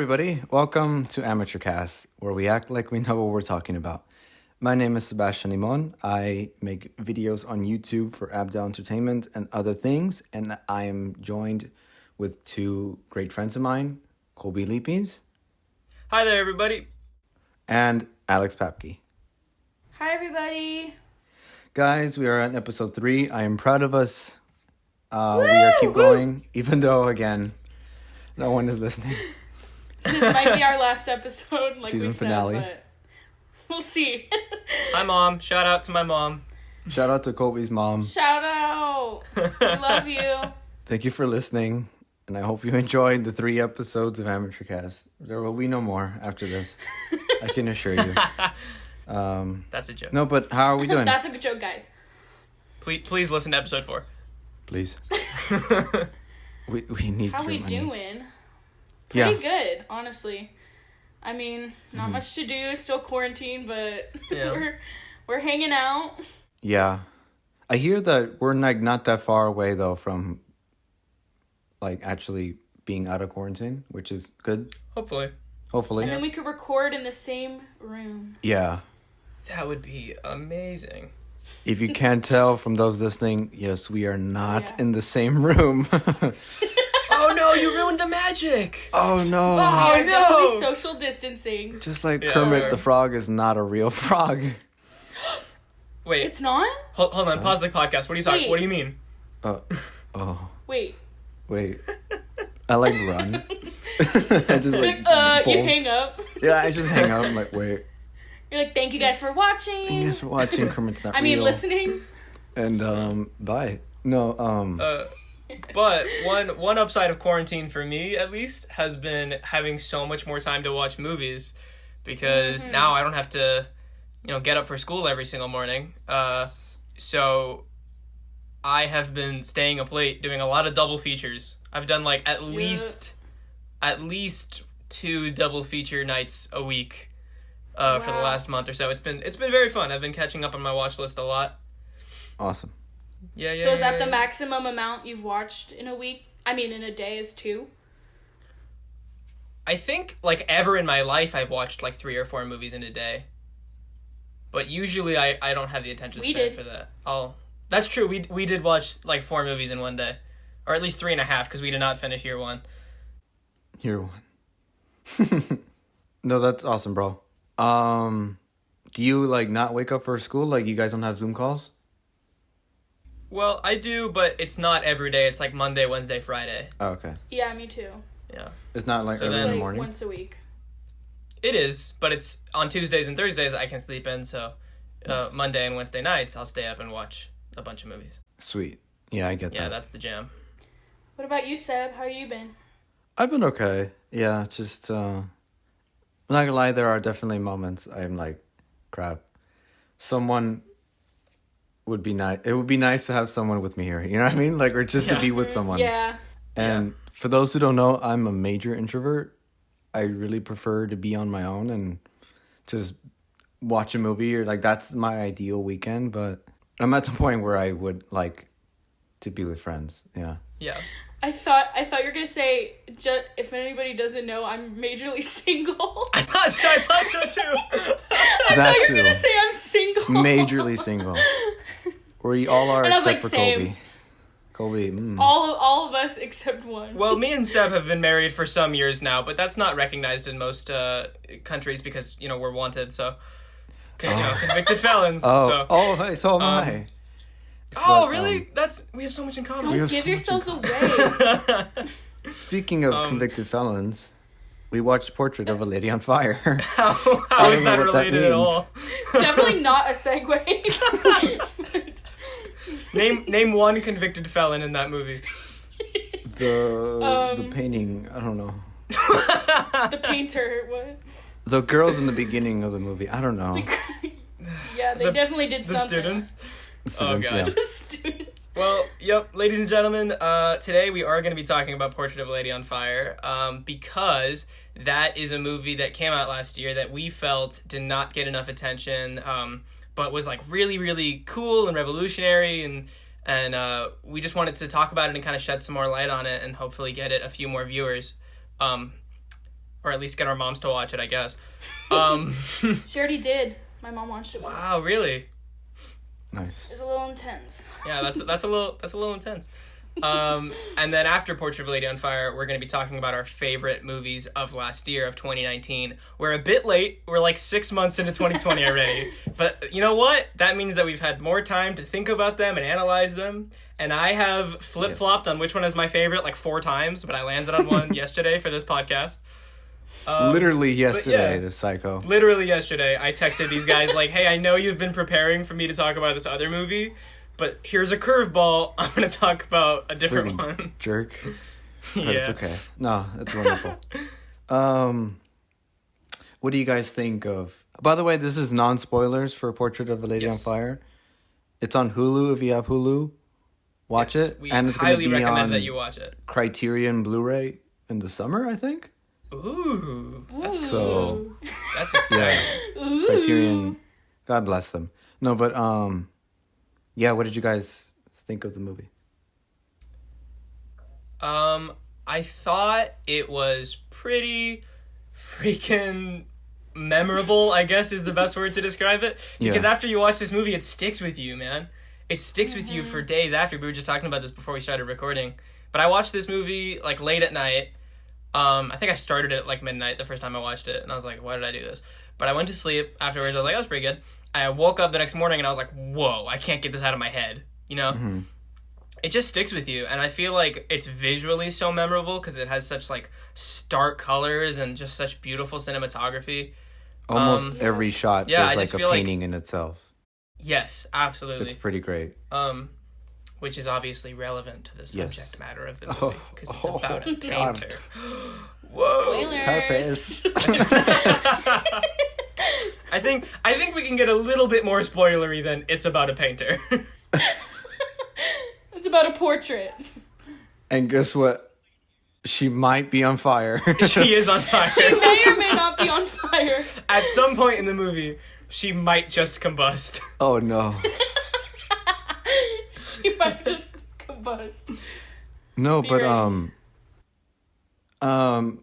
everybody. Welcome to Amateur Cast, where we act like we know what we're talking about. My name is Sebastian Limon. I make videos on YouTube for Abdel Entertainment and other things, and I am joined with two great friends of mine, Kolby Leapies. Hi there, everybody. And Alex Papke. Hi, everybody. Guys, we are on episode 3. I am proud of us. We are keep going, even though, again, no one is listening. This might be our last episode, like Season we said, finale. but we'll see. Hi, Mom. Shout out to my mom. Shout out to Kolby's mom. Shout out. We love you. Thank you for listening, and I hope you enjoyed the 3 episodes of Amateur Cast. There will be no more after this. I can assure you. That's a joke. No, but how are we doing? That's a good joke, guys. Please listen to episode 4. Please. we need How your we money. doing? Yeah. Pretty good, honestly. I mean, not much to do, still quarantine, but Yeah. we're hanging out. Yeah. I hear that we're like not that far away though from like actually being out of quarantine, which is good. Hopefully. Hopefully. And then we could record in the same room. Yeah. That would be amazing. If you can't tell from those listening, yes, we are not Yeah. in the same room. Oh no, you ruined the magic! Oh no. We Oh are definitely no! social distancing. Just like Yeah. Kermit the Frog is not a real frog. Wait, It's not? hold on, pause the podcast. What are you talking? Wait. What do you mean? Oh, Wait. wait. I like run. I just Like, you bolt. hang up. Yeah, I just hang up. I'm like, wait. You're like, thank you guys for watching. Thanks for watching. Kermit's not I mean, real. listening. And bye. No, But one upside of quarantine for me, at least, has been having so much more time to watch movies, because now I don't have to, get up for school every single morning. So I have been staying up late doing a lot of double features. I've done like at least 2 double feature nights a week for the last month or so. It's been very fun. I've been catching up on my watch list a lot. awesome. Yeah. So is that the maximum amount you've watched in a week? I mean, in a day is 2? I think, like, ever in my life, I've watched, like, 3 or 4 movies in a day. But usually I don't have the attention span for that. That's true. We did watch, like, 4 movies in one day. Or at least 3.5, because we did not finish year 1. Year 1. No, that's awesome, bro. Do you, like, not wake up for school? Like, you guys don't have Zoom calls? Well, I do, but it's not every day. It's, like, Monday, Wednesday, Friday. Oh, okay. Yeah, me too. Yeah. It's not, like, So early then- in the Like morning? once a week. It is, but it's on Tuesdays and Thursdays I can sleep in, so Nice. Monday and Wednesday nights I'll stay up and watch a bunch of movies. Sweet. Yeah, I get Yeah, that. that's the jam. What about you, Seb? How you been? I've been okay. Yeah, just, I'm not gonna lie, there are definitely moments I'm like, crap. Someone would be nice. It would be nice to have someone with me here. You know what I mean? Like, or just to Yeah. be with someone. Yeah. And for those who don't know, I'm a major introvert. I really prefer to be on my own and just watch a movie, or like that's my ideal weekend. But I'm at the point where I would like to be with friends. Yeah. Yeah. I thought you were gonna say, if anybody doesn't know, I'm majorly single. I thought so too. I That thought you were too. gonna say I'm single. Majorly single. We all are, And I was except like, for same. Kolby. Kolby. All of us except one. Well, me and Seb have been married for some years now, but that's not recognized in most countries because, we're wanted, so... convicted felons, so... Hey, so am I. Oh, But, really? We have so much in common. Don't have give so much yourselves away. Speaking of convicted felons, we watched Portrait of a Lady on Fire. How is don't that know what that related at means. all? Definitely not a segue. Name one convicted felon in that movie. The painting, I don't know. The painter, what? The girls in the beginning of the movie, I don't know. Yeah, they definitely did The something. students. Students, gosh. yeah. The students. Well, yep, ladies and gentlemen, today we are going to be talking about Portrait of a Lady on Fire, because that is a movie that came out last year that we felt did not get enough attention, but was like really, really cool and revolutionary, and we just wanted to talk about it and kind of shed some more light on it and hopefully get it a few more viewers. or at least get our moms to watch it, I guess. She already did. My mom watched it. Wow, really? Nice. It's a little intense. Yeah, that's a little intense. And then after Portrait of a Lady on Fire, we're going to be talking about our favorite movies of last year, of 2019. We're a bit late. We're like 6 months into 2020 already. But you know what? That means that we've had more time to think about them and analyze them. And I have flip-flopped on which one is my favorite like 4 times, but I landed on one yesterday for this podcast. Literally yesterday, yeah. this psycho. Literally yesterday, I texted these guys like, hey, I know you've been preparing for me to talk about this other movie, but here's a curveball. I'm going to talk about a different one. Jerk. But Yeah. it's okay. No, it's wonderful. What do you guys think of... By the way, this is non-spoilers for Portrait of a Lady Yes. on Fire. It's on Hulu if you have Hulu. Watch Yes, it. we And it's going to highly be recommend on that you watch it. Criterion Blu-ray in the summer, I think. Ooh, that's So, cool. That's exciting. Ooh. Criterion, God bless them. No, but yeah, what did you guys think of the movie? I thought it was pretty freaking memorable, I guess is the best word to describe it. Because Yeah. after you watch this movie, it sticks with you, man. It sticks with you for days after. We were just talking about this before we started recording. But I watched this movie like late at night. I think I started it at like midnight the first time I watched it, and I was like, why did I do this? But I went to sleep afterwards. I was like, that was pretty good. I woke up the next morning and I was like, whoa, I can't get this out of my head. You know? Mm-hmm. It just sticks with you, and I feel like it's visually so memorable because it has such like stark colors and just such beautiful cinematography. Almost every shot yeah, I feels just like a feel like- painting in itself. Yes, absolutely. It's pretty great. Which is obviously relevant to the Yes. subject matter of the movie because it's about a God. painter. Whoa! Spoilers. Purpose. I think we can get a little bit more spoilery than it's about a painter. It's about a portrait. And guess what? She might be on fire. She is on fire. She may or may not be on fire. At some point in the movie, she might just combust. Oh no. She might just combust. No, Be but ready.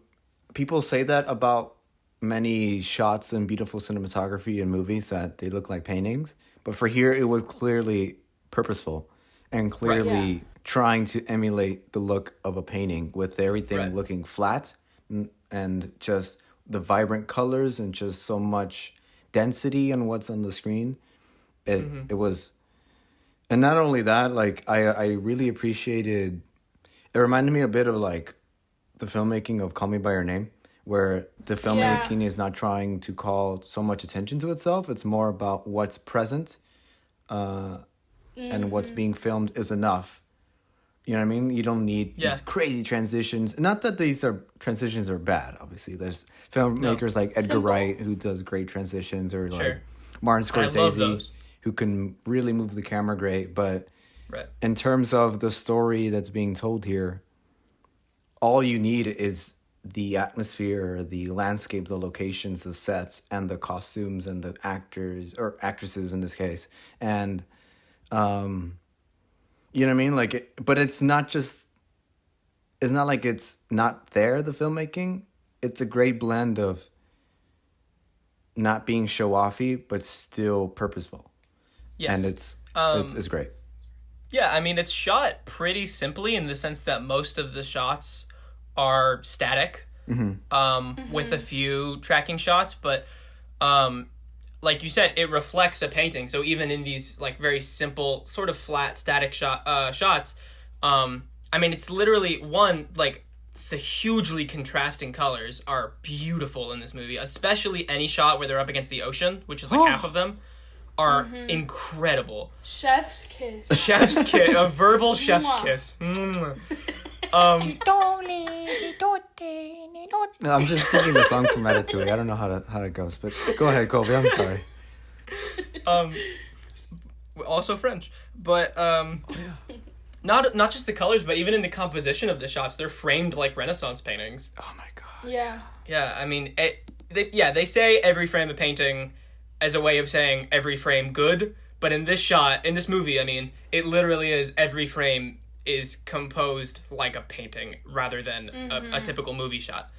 people say that about many shots and beautiful cinematography in movies that they look like paintings. But for here, it was clearly purposeful and clearly Yeah. trying to emulate the look of a painting with everything Right. looking flat and just the vibrant colors and just so much density on what's on the screen. It was, and not only that, like I really appreciated. It reminded me a bit of like the filmmaking of Call Me by Your Name, where the filmmaking is not trying to call so much attention to itself. It's more about what's present, and what's being filmed is enough. You know what I mean? You don't need Yeah. these crazy transitions. Not that these transitions are bad. Obviously, there's filmmakers like Edgar Simple. Wright who does great transitions, or like Sure. Martin I love Scorsese those. who can really move the camera great. But Right. in terms of the story that's being told here, all you need is the atmosphere, the landscape, the locations, the sets, and the costumes, and the actors or actresses in this case. And you know what I mean? Like, but it's not like it's not there, the filmmaking. It's a great blend of not being show-offy, but still purposeful. Yes. And it's great. Yeah, I mean, it's shot pretty simply in the sense that most of the shots are static, with a few tracking shots, but like you said, it reflects a painting. So even in these like very simple, sort of flat, static shots, I mean, it's literally like the hugely contrasting colors are beautiful in this movie, especially any shot where they're up against the ocean, which is like half of them, are incredible. Chef's kiss. Chef's kiss, a verbal chef's Mwah. kiss. Mwah. No, I'm just singing the song from Ratatouille. I don't know how it goes, but go ahead, Kolby. I'm sorry. Also French, but not just the colors, but even in the composition of the shots, they're framed like Renaissance paintings. Oh my god. Yeah. Yeah, I mean, they say every frame a painting as a way of saying every frame good, but in this movie, I mean, it literally is every frame is composed like a painting rather than a typical movie shot,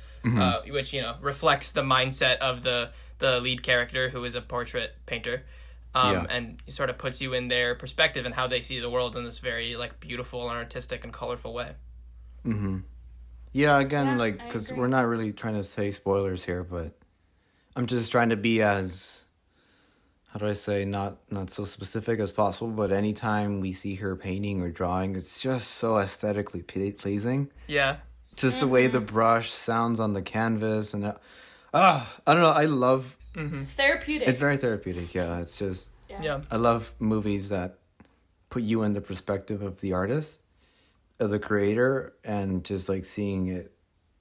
which, reflects the mindset of the lead character, who is a portrait painter, and sort of puts you in their perspective and how they see the world in this very like beautiful and artistic and colorful way. Yeah, again, Yeah, because we're not really trying to say spoilers here, but I'm just trying to be as, how do I say, not so specific as possible, but anytime we see her painting or drawing, it's just so aesthetically pleasing. Yeah. Just the way the brush sounds on the canvas, and I don't know, I love... Therapeutic. It's very therapeutic, yeah. It's just... Yeah. I love movies that put you in the perspective of the artist, of the creator, and just like seeing it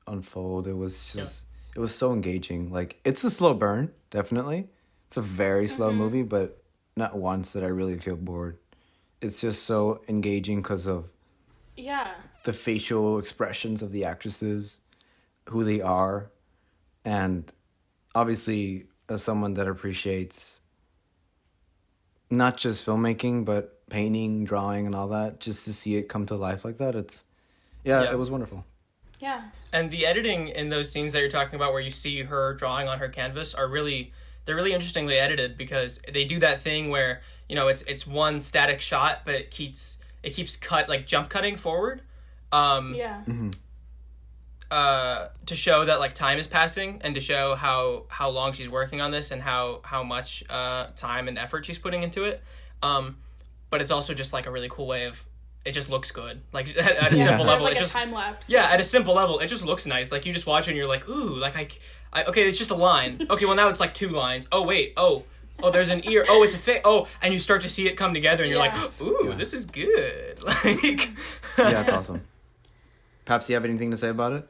unfold. It was just, it was so engaging. Like, it's a slow burn, definitely. It's a very slow movie, but not once did I really feel bored. It's just so engaging because of the facial expressions of the actresses, who they are, and obviously as someone that appreciates not just filmmaking, but painting, drawing, and all that, just to see it come to life like that, it was wonderful. Yeah. And the editing in those scenes that you're talking about where you see her drawing on her canvas they're really interestingly edited, because they do that thing where, it's one static shot, but it keeps cut, like jump cutting forward. To show that like time is passing, and to show how long she's working on this, and how much time and effort she's putting into it. But it's also just like a really cool way of, it just looks good. Like at a simple level, like it just time lapse. Yeah, at a simple level, it just looks nice. Like you just watch it and you're like, ooh, like I okay, it's just a line. Okay, well now it's like 2 lines. Oh wait, oh, there's an ear. Oh, it's a face. Oh, and you start to see it come together, and you're like, ooh, this is good. Like, yeah, it's awesome. Perhaps you have anything to say about it?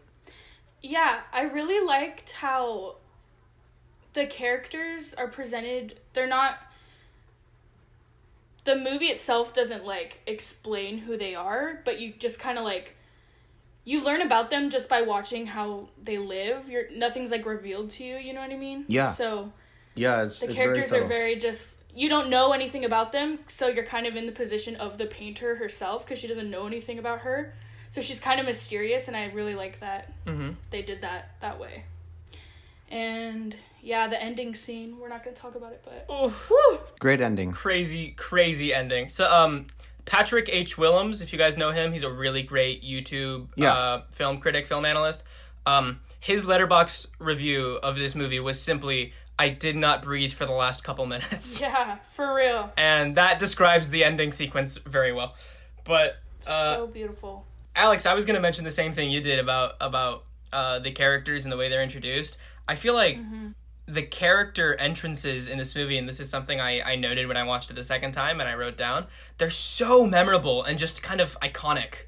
Yeah, I really liked how the characters are presented. They're not... The movie itself doesn't, like, explain who they are, but you just kind of, like... You learn about them just by watching how they live. Nothing's, like, revealed to you, you know what I mean? Yeah. So... Yeah, the characters are very just... You don't know anything about them, so you're kind of in the position of the painter herself, because she doesn't know anything about her. So she's kind of mysterious, and I really like that they did that way. And, yeah, the ending scene, we're not going to talk about it, but... Woo! Great ending. Crazy ending. So, Patrick H. Willems, if you guys know him, he's a really great YouTube film critic, film analyst. His Letterboxd review of this movie was simply, I did not breathe for the last couple minutes. Yeah, for real. And that describes the ending sequence very well. But... so beautiful. Alex, I was going to mention the same thing you did about the characters and the way they're introduced. I feel like the character entrances in this movie, and this is something I noted when I watched it the second time and I wrote down, they're so memorable and just kind of iconic.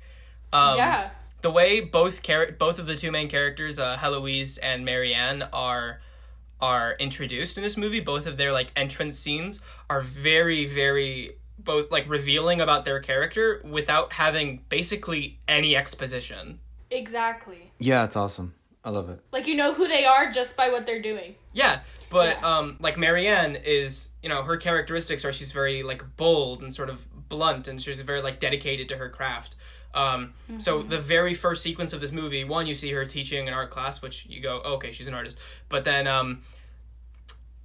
The way both of the two main characters, Heloise and Marianne, are introduced in this movie, both of their like entrance scenes are very, very... both like revealing about their character without having basically any exposition. Exactly. Yeah, it's awesome. I love it. Like, you know who they are just by what they're doing. Yeah, but like Marianne is, her characteristics are she's very like bold and sort of blunt, and she's very like dedicated to her craft. So the very first sequence of this movie, one, you see her teaching an art class, which you go, okay, she's an artist. But then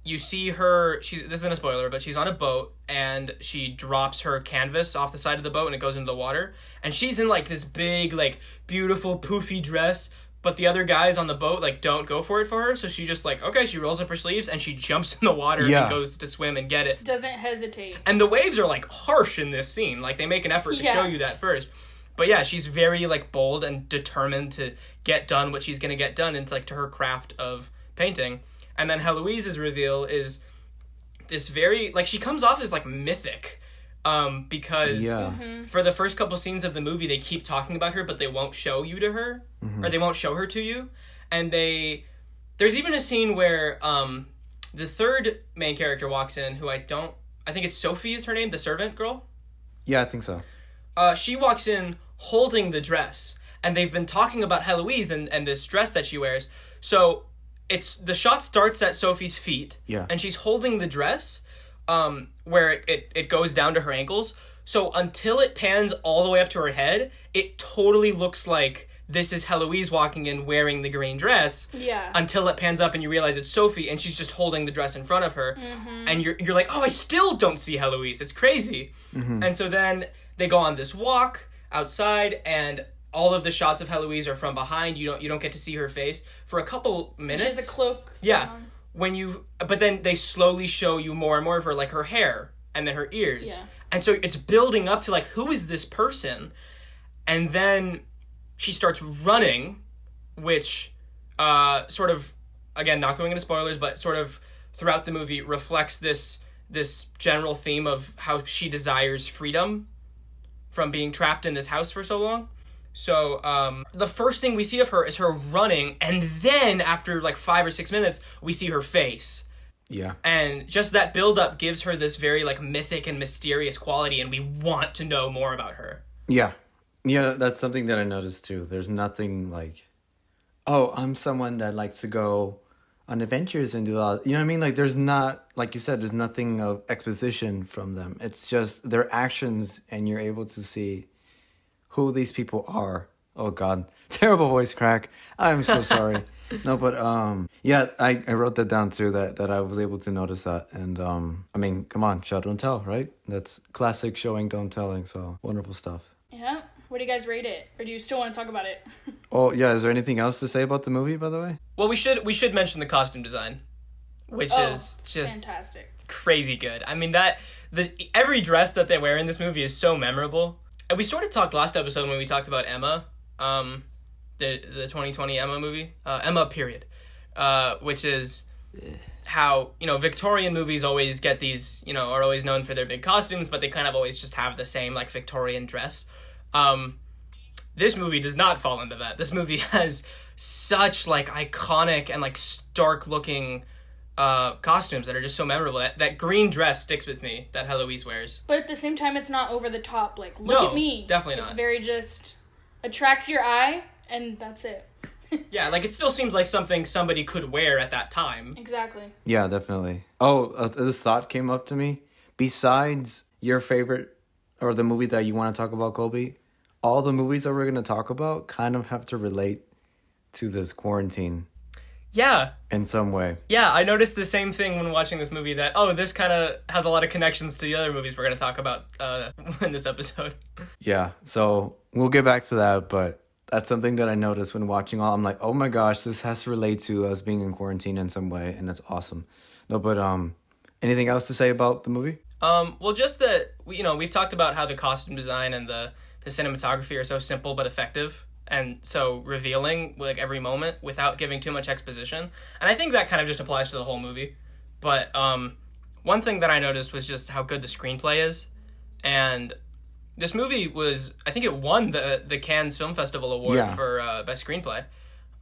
you see her, this isn't a spoiler, but she's on a boat, and she drops her canvas off the side of the boat, and it goes into the water. And she's in, like, this big, like, beautiful, poofy dress, but the other guys on the boat, like, don't go for it for her. So she just, like, okay, she rolls up her sleeves, and she jumps in the water and goes to swim and get it. Doesn't hesitate. And the waves are, like, harsh in this scene. Like, they make an effort to show you that first. But, yeah, she's very, like, bold and determined to get done what she's going to get done into, like, to her craft of painting. And then Heloise's reveal is this very, like, she comes off as, like, mythic, because for the first couple scenes of the movie, they keep talking about her, but they won't show you to her, or they won't show her to you. And there's even a scene where the third main character walks in, who I think it's Sophie is her name, the servant girl? Yeah, I think so. She walks in holding the dress, and they've been talking about Heloise and this dress that she wears. So... the shot starts at Sophie's feet, and she's holding the dress, where it goes down to her ankles. So until it pans all the way up to her head, it totally looks like this is Heloise walking in wearing the green dress. Yeah. Until it pans up and you realize it's Sophie and she's just holding the dress in front of her. Mm-hmm. And you're like, oh, I still don't see Heloise. It's crazy. Mm-hmm. And so then they go on this walk outside and all of the shots of Heloise are from behind. You don't get to see her face for a couple minutes. She has a cloak. Yeah. But then they slowly show you more and more of her, like her hair and then her ears. Yeah. And so it's building up to like, who is this person? And then she starts running, which sort of, again, not going into spoilers, but sort of throughout the movie reflects this general theme of how she desires freedom from being trapped in this house for so long. So the first thing we see of her is her running, and then after like 5 or 6 minutes, we see her face. Yeah. And just that build-up gives her this very like mythic and mysterious quality, and we want to know more about her. Yeah. Yeah, that's something that I noticed too. There's nothing like, oh, I'm someone that likes to go on adventures and do all. You know what I mean? Like, there's not, like you said, there's nothing of exposition from them. It's just their actions, and you're able to see who these people are. Oh God, terrible voice crack. I'm so sorry. No, but yeah, I wrote that down too. That I was able to notice that, and I mean, come on, show don't tell, right? That's classic showing don't telling. So wonderful stuff. Yeah. What do you guys rate it? Or do you still want to talk about it? Oh, yeah. Is there anything else to say about the movie, by the way? Well, we should mention the costume design, which is just fantastic, crazy good. I mean, every dress that they wear in this movie is so memorable. And we sort of talked last episode when we talked about Emma, the 2020 Emma movie, Emma period, which is how, Victorian movies always get these, are always known for their big costumes, but they kind of always just have the same like Victorian dress. This movie does not fall into that. This movie has such like iconic and like stark looking costumes that are just so memorable. That green dress sticks with me that Heloise wears. But at the same time, it's not over the top. Like, look at me. Definitely not. It's not. very just attracts your eye, and that's it. Yeah, like it still seems like something somebody could wear at that time. Exactly. Yeah, definitely. Oh, this thought came up to me. Besides your favorite or the movie that you want to talk about, Kolby, all the movies that we're going to talk about kind of have to relate to this quarantine. Yeah. In some way. Yeah, I noticed the same thing when watching this movie that, this kind of has a lot of connections to the other movies we're going to talk about in this episode. Yeah, so we'll get back to that, but that's something that I noticed when watching all. I'm like, oh my gosh, this has to relate to us being in quarantine in some way, and that's awesome. No, but anything else to say about the movie? Well, just that, we've talked about how the costume design and the cinematography are so simple but effective. And so revealing, like, every moment without giving too much exposition. And I think that kind of just applies to the whole movie. But one thing that I noticed was just how good the screenplay is. And this movie was, I think it won the Cannes Film Festival Award for Best Screenplay.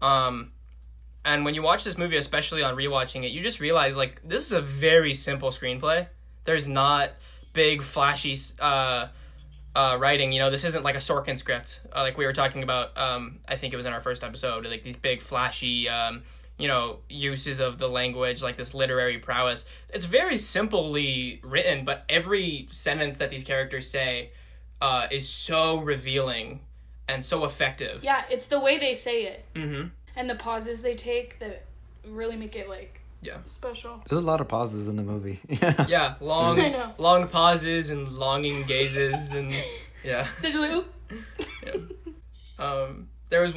And when you watch this movie, especially on rewatching it, you just realize, like, this is a very simple screenplay. There's not big, flashy writing. This isn't like a Sorkin script, like we were talking about. I think it was in our first episode, like these big flashy uses of the language, like this literary prowess. It's very simply written, but every sentence that these characters say is so revealing and so effective. Yeah, it's the way they say it. Mm-hmm. And the pauses they take that really make it special. There's a lot of pauses in the movie. Yeah, long pauses and longing gazes and yeah. Did you like, oop? Yeah. There was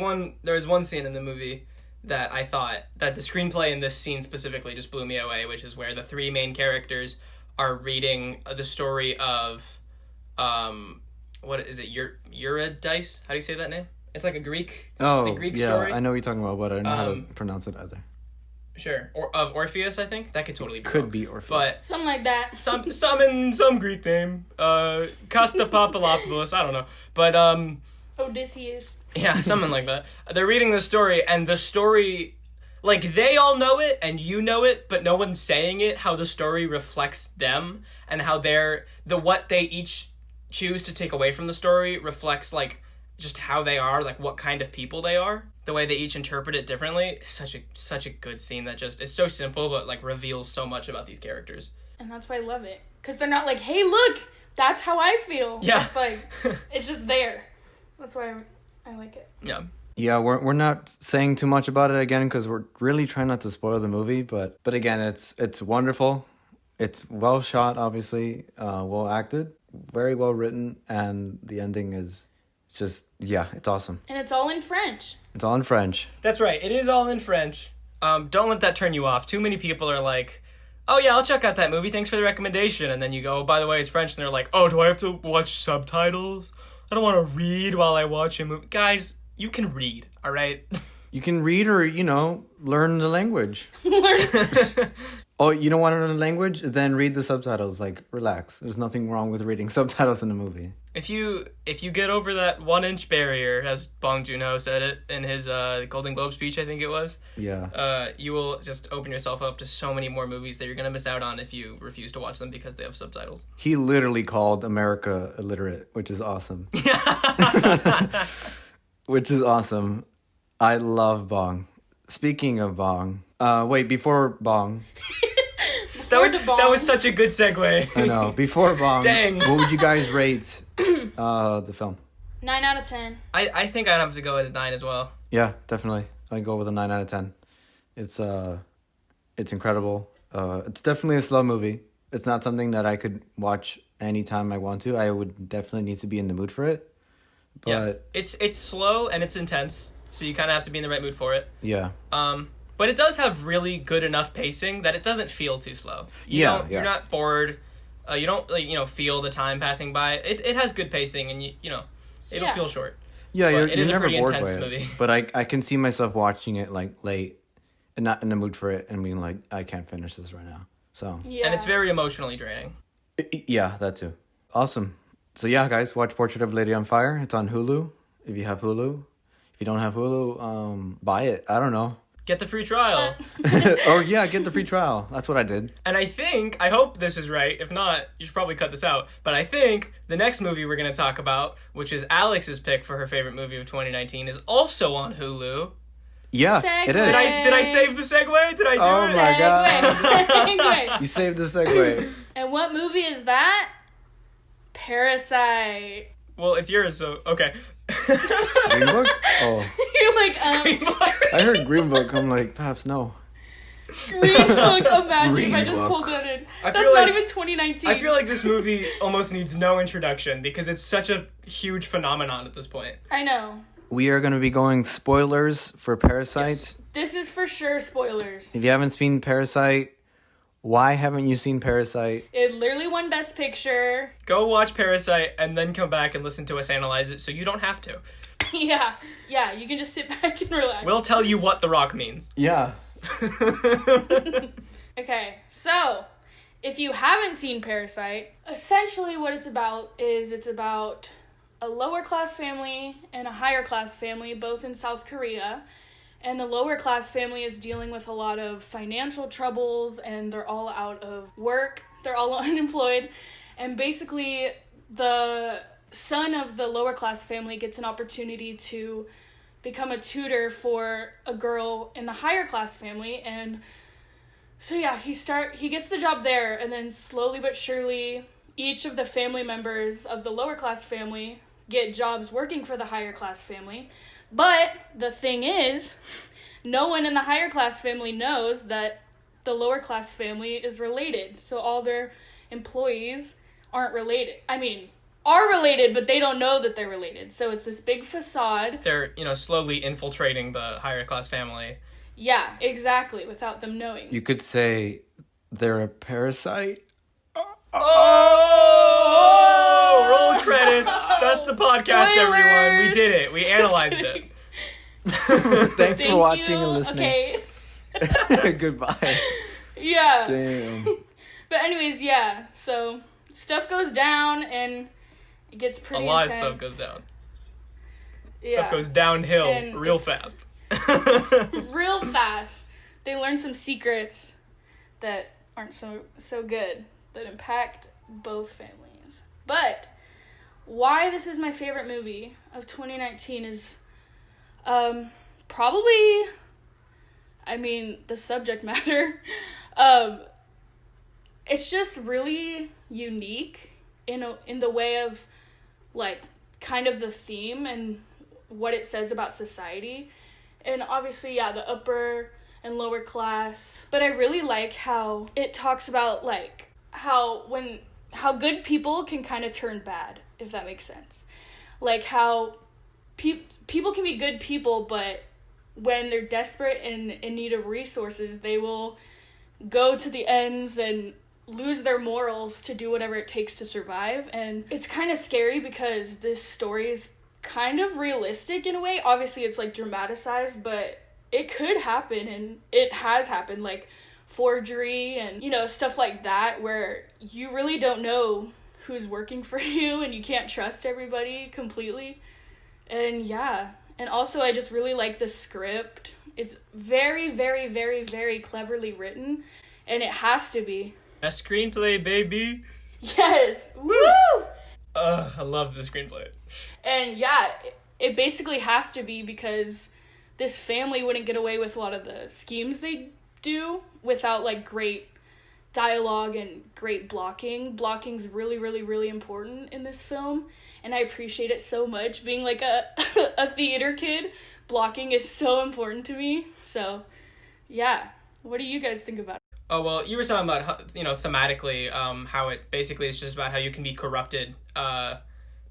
one scene in the movie that I thought that the screenplay in this scene specifically just blew me away, which is where the three main characters are reading the story of what is it? Eurydice? How do you say that name? It's like a Greek. Oh, it's a Greek yeah, story. I know what you're talking about, but I don't know how to pronounce it either. Sure, of Orpheus, I think that could totally be could wrong. Be Orpheus, but something like that. some Greek name, Kastapapalopoulos. I don't know, but Odysseus. Yeah, something like that. They're reading the story, and the story, like, they all know it, and you know it, but no one's saying it. How the story reflects them, and how what they each choose to take away from the story reflects, like, just how they are, like what kind of people they are. The way they each interpret it differently. Such a good scene that just is so simple, but like reveals so much about these characters. And that's why I love it. Because they're not like, hey, look, That's how I feel. Yeah. It's like, it's just there. That's why I like it. Yeah. Yeah, we're not saying too much about it again because we're really trying not to spoil the movie. But again, it's wonderful. It's well shot, obviously, well acted, very well written, and the ending is just, yeah, it's awesome. And it's all in French. It's all in French. That's right. It is all in French. Don't let that turn you off. Too many people are like, oh yeah, I'll check out that movie. Thanks for the recommendation. And then you go, oh, by the way, it's French. And they're like, oh, do I have to watch subtitles? I don't want to read while I watch a movie. Guys, you can read, all right? You can read or, learn the language. Learn. Oh, you don't want to learn the language? Then read the subtitles. Like, relax. There's nothing wrong with reading subtitles in a movie. If you get over that 1-inch barrier, as Bong Joon-ho said it in his Golden Globe speech, I think it was, Yeah. you will just open yourself up to so many more movies that you're going to miss out on if you refuse to watch them because they have subtitles. He literally called America illiterate, which is awesome. Which is awesome. I love Bong. Speaking of Bong, before Bong. That was such a good segue. I know. Before Bong, Dang. What would you guys rate the film? 9 out of 10. I think I'd have to go with a 9 as well. Yeah, definitely. I go with a 9 out of 10. It's incredible. It's definitely a slow movie. It's not something that I could watch anytime I want to. I would definitely need to be in the mood for it. But yeah. It's slow and it's intense, so you kind of have to be in the right mood for it. Yeah. But it does have really good enough pacing that it doesn't feel too slow. You're not bored. You don't feel the time passing by. It has good pacing, and it'll feel short. Yeah, it is never a pretty bored intense by it. movie. But I can see myself watching it like late and not in the mood for it and being like, I can't finish this right now. So Yeah. And it's very emotionally draining. Yeah, that too. Awesome. So yeah, guys, watch Portrait of a Lady on Fire. It's on Hulu. If you have Hulu. If you don't have Hulu, buy it. I don't know. Get the free trial. Or yeah, get the free trial. That's what I did. And I hope this is right. If not, you should probably cut this out. But I think the next movie we're going to talk about, which is Alex's pick for her favorite movie of 2019, is also on Hulu. Yeah, Segue. it is. Did I save the segue? Did I do Oh it? my god. Segue. You saved the segue. And what movie is that? Parasite. Well, it's yours, so okay. Green Book? Oh. You're like, I heard Green Book. I'm like, perhaps no. Green Book. Imagine Green if I just Book. pulled that in. I That's feel not like- even 2019. I feel like this movie almost needs no introduction because it's such a huge phenomenon at this point. I know. We are going to be going spoilers for Parasite. Yes. This is for sure spoilers. If you haven't seen Parasite, why haven't you seen Parasite? It literally won Best Picture. Go watch Parasite and then come back and listen to us analyze it so you don't have to. Yeah, you can just sit back and relax. We'll tell you what The Rock means. Yeah. Okay, so if you haven't seen Parasite, essentially what it's about is it's about a lower class family and a higher class family, both in South Korea. And the lower class family is dealing with a lot of financial troubles and they're all out of work. They're all unemployed. And basically the son of the lower class family gets an opportunity to become a tutor for a girl in the higher class family. And so yeah, he gets the job there, and then slowly but surely each of the family members of the lower class family get jobs working for the higher class family. But the thing is, no one in the higher class family knows that the lower class family is related. So all their employees aren't related. I mean, are related, but they don't know that they're related. So it's this big facade. They're, slowly infiltrating the higher class family. Yeah, exactly, without them knowing. You could say they're a parasite. Oh! Roll credits. That's the podcast, Spoilers. everyone. We did it. We Just analyzed kidding. it. Thanks Thank for watching you. and listening. Okay. Goodbye. Yeah. Damn. But anyways, yeah. So stuff goes down and it gets pretty A lot intense. of stuff goes down. Yeah. Stuff goes downhill And real it's- fast. real fast. They learn some secrets that aren't so good that impact both families. But why this is my favorite movie of 2019 is probably, I mean, the subject matter. It's just really unique in the way of like kind of the theme and what it says about society. And obviously, yeah, the upper and lower class. But I really like how it talks about like how good people can kind of turn bad, if that makes sense. Like how people can be good people, but when they're desperate and in need of resources, they will go to the ends and lose their morals to do whatever it takes to survive. And it's kind of scary because this story is kind of realistic in a way. Obviously, it's like dramatized, but it could happen, and it has happened, like forgery and, you know, stuff like that, where you really don't know who's working for you and you can't trust everybody completely. And yeah, and also I just really like the script. It's very, very, very, very cleverly written, and it has to be. A screenplay, baby. Yes. Woo! I love the screenplay. And yeah, it basically has to be because this family wouldn't get away with a lot of the schemes they do without like great dialogue and great blocking. Blocking's really, really, really important in this film, and I appreciate it so much. Being like a a theater kid, blocking is so important to me. So, yeah. What do you guys think about it? Oh, well, you were talking about, you know, thematically, how it basically is just about how you can be corrupted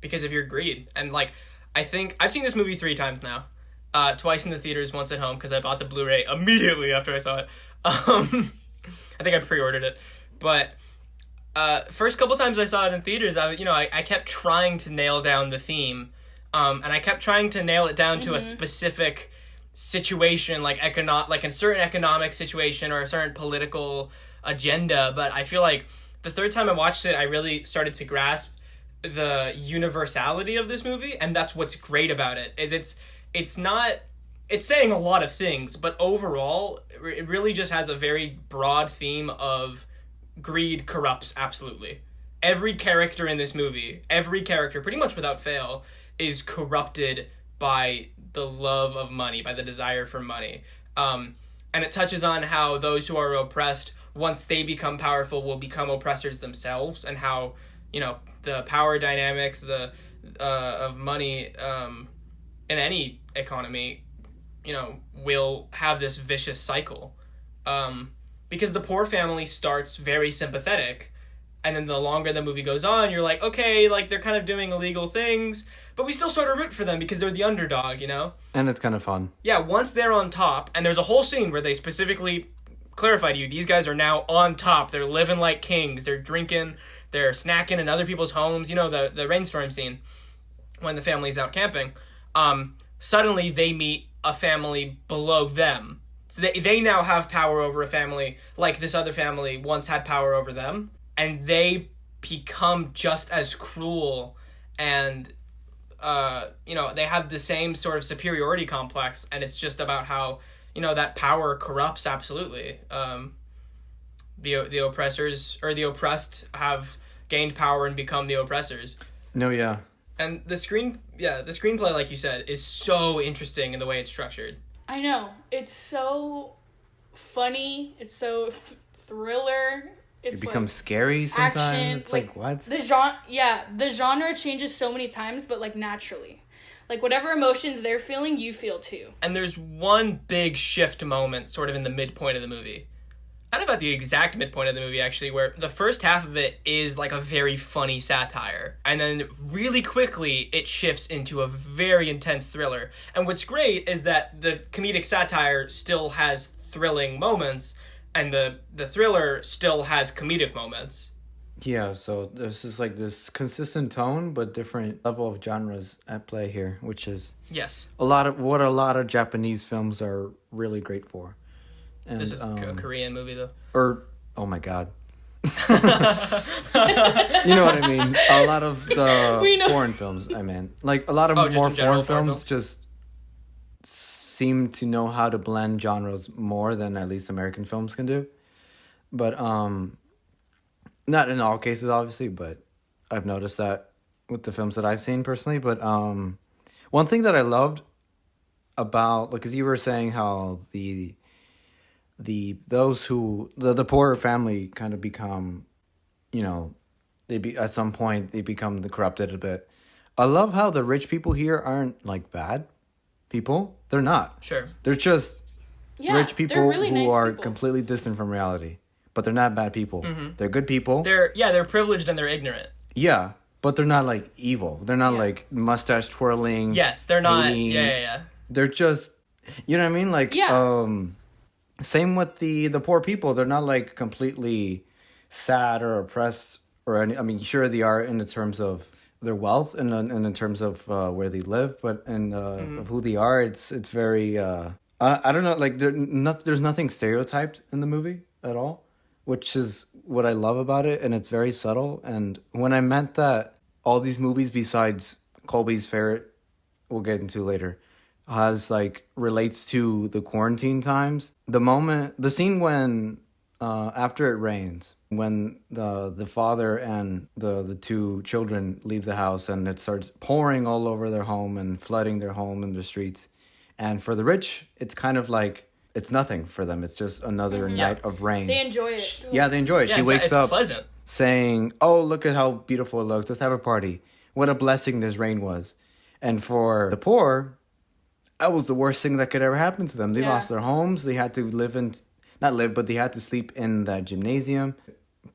because of your greed. And, like, I think I've seen this movie 3 times now. Twice in the theaters, once at home, because I bought the Blu-ray immediately after I saw it. I think I pre-ordered it. But first couple times I saw it in theaters, I kept trying to nail down the theme. And I kept trying to nail it down to a specific situation, like a certain economic situation or a certain political agenda. But I feel like the third time I watched it, I really started to grasp the universality of this movie, and that's what's great about it. Is it's saying a lot of things, but overall it really just has a very broad theme of greed corrupts absolutely. Every character in this movie, pretty much without fail, is corrupted by the love of money, by the desire for money. And it touches on how those who are oppressed, once they become powerful, will become oppressors themselves, and how, you know, the power dynamics of money in any economy, you know, will have this vicious cycle. Because the poor family starts very sympathetic, and then the longer the movie goes on, you're like, okay, like, they're kind of doing illegal things, but we still sort of root for them because they're the underdog, you know? And it's kind of fun. Yeah, once they're on top, and there's a whole scene where they specifically clarify to you, these guys are now on top, they're living like kings, they're drinking, they're snacking in other people's homes, you know, the rainstorm scene, when the family's out camping. Suddenly they meet a family below them. So they now have power over a family like this other family once had power over them. And they become just as cruel, and, you know, they have the same sort of superiority complex, and it's just about how, you know, that power corrupts absolutely. The oppressors, or the oppressed, have gained power and become the oppressors. No, yeah. And the screenplay, like you said, is so interesting in the way it's structured. I know. It's so funny. It's so thriller. It becomes scary sometimes. Action, it's like what? The genre changes so many times, but like naturally. Like whatever emotions they're feeling, you feel too. And there's one big shift moment sort of in the midpoint of the movie. Kind of at the exact midpoint of the movie, actually, where the first half of it is like a very funny satire. And then really quickly, it shifts into a very intense thriller. And what's great is that the comedic satire still has thrilling moments, and the thriller still has comedic moments. Yeah, so there's just like this consistent tone, but different level of genres at play here, which is Yes. a lot of Japanese films are really great for. And, This is a Korean movie, though. Or, oh my god. You know what I mean? A lot of the foreign films, I mean. Like, a lot of more foreign films just seem to know how to blend genres more than at least American films can do. But, not in all cases, obviously, but I've noticed that with the films that I've seen personally. But one thing that I loved about, like, as you were saying how the poorer family kind of become, you know, at some point they become corrupted a bit. I love how the rich people here aren't like bad people. They're not. Sure. They're just rich people they're really who nice are people. completely distant from reality. But they're not bad people. They're good people. They're privileged and they're ignorant. Yeah, but they're not like evil. They're not like mustache twirling. Yes, they're not. hating. Yeah. They're just, you know what I mean? Like, same with the poor people. They're not like completely sad or oppressed or any. I mean, sure they are in the terms of their wealth and in terms of where they live, but in of who they are, it's very. I don't know. Like there's nothing stereotyped in the movie at all, which is what I love about it, and it's very subtle. And when I meant that all these movies besides Kolby's Ferret, we'll get into later, has like relates to the quarantine times. The scene when after it rains, when the father and the two children leave the house and it starts pouring all over their home and flooding their home and the streets. And for the rich, it's kind of like it's nothing for them. It's just another night of rain. They enjoy it. Yeah, they enjoy it. Yeah, She wakes up pleasant. saying, "Oh, look at how beautiful it looks. Let's have a party. What a blessing this rain was." And for the poor, that was the worst thing that could ever happen to them. They lost their homes. They had to but they had to sleep in that gymnasium,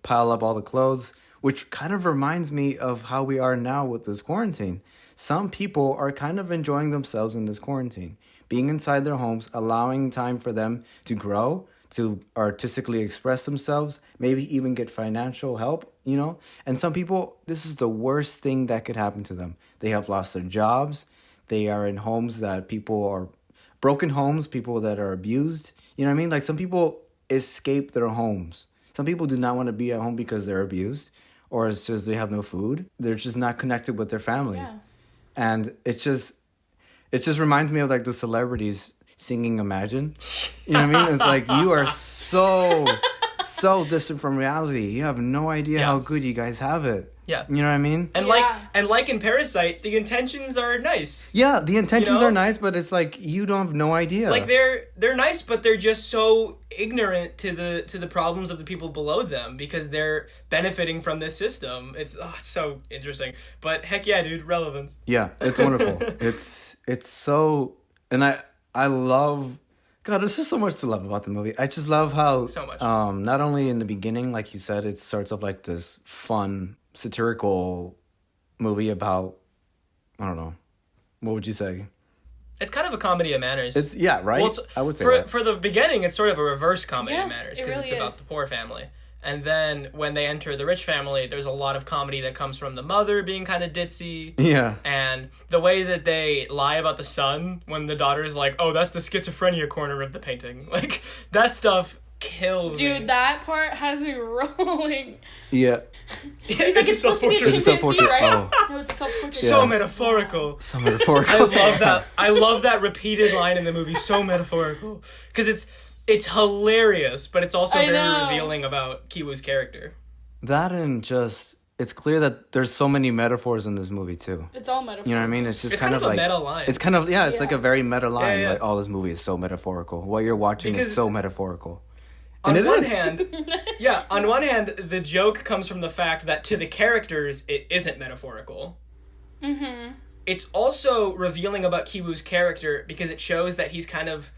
pile up all the clothes, which kind of reminds me of how we are now with this quarantine. Some people are kind of enjoying themselves in this quarantine, being inside their homes, allowing time for them to grow, to artistically express themselves, maybe even get financial help, you know? And some people, this is the worst thing that could happen to them. They have lost their jobs. They are in homes that people are broken homes, people that are abused. You know what I mean? Like some people escape their homes. Some people do not want to be at home because they're abused or it's just they have no food. They're just not connected with their families. Yeah. And it just reminds me of like the celebrities singing Imagine. You know what I mean? It's like you are so distant from reality. You have no idea how good you guys have it. Yeah. You know what I mean? And like in Parasite, the intentions are nice. Yeah, the intentions You know? are nice, but it's like you don't have no idea. Like they're nice, but they're just so ignorant to the problems of the people below them because they're benefiting from this system. It's so interesting. But heck yeah, dude, relevance. Yeah, it's wonderful. it's so, and I love. God, there's just so much to love about the movie. I just love how So much. Not only in the beginning, like you said, it starts off like this fun satirical movie about, I don't know, what would you say? It's kind of a comedy of manners. It's right. Well, I would say for the beginning, it's sort of a reverse comedy of manners because really it's about the poor family. And then when they enter the rich family, there's a lot of comedy that comes from the mother being kind of ditzy. Yeah. And the way that they lie about the son when the daughter is like, oh, that's the schizophrenia corner of the painting. Like, that stuff kills me. Dude, that part has me rolling. Yeah. He's like, it's supposed to be a chimpanzee, self-portrait. right? Oh. No, it's a self-portrait. So metaphorical. So metaphorical. I love that. I love that repeated line in the movie. So metaphorical. Because it's hilarious, but it's also very revealing about Kiwoo's character. That and just, it's clear that there's so many metaphors in this movie too. It's all metaphor. You know what I mean? It's just It's kind of a like meta line. It's kind of it's like a very meta line. Yeah. Like, oh, this movie is so metaphorical. What you're watching Because is so metaphorical. On And it one is. hand, on one hand, the joke comes from the fact that to the characters, it isn't metaphorical. Mm-hmm. It's also revealing about Kiwoo's character because it shows that he's kind of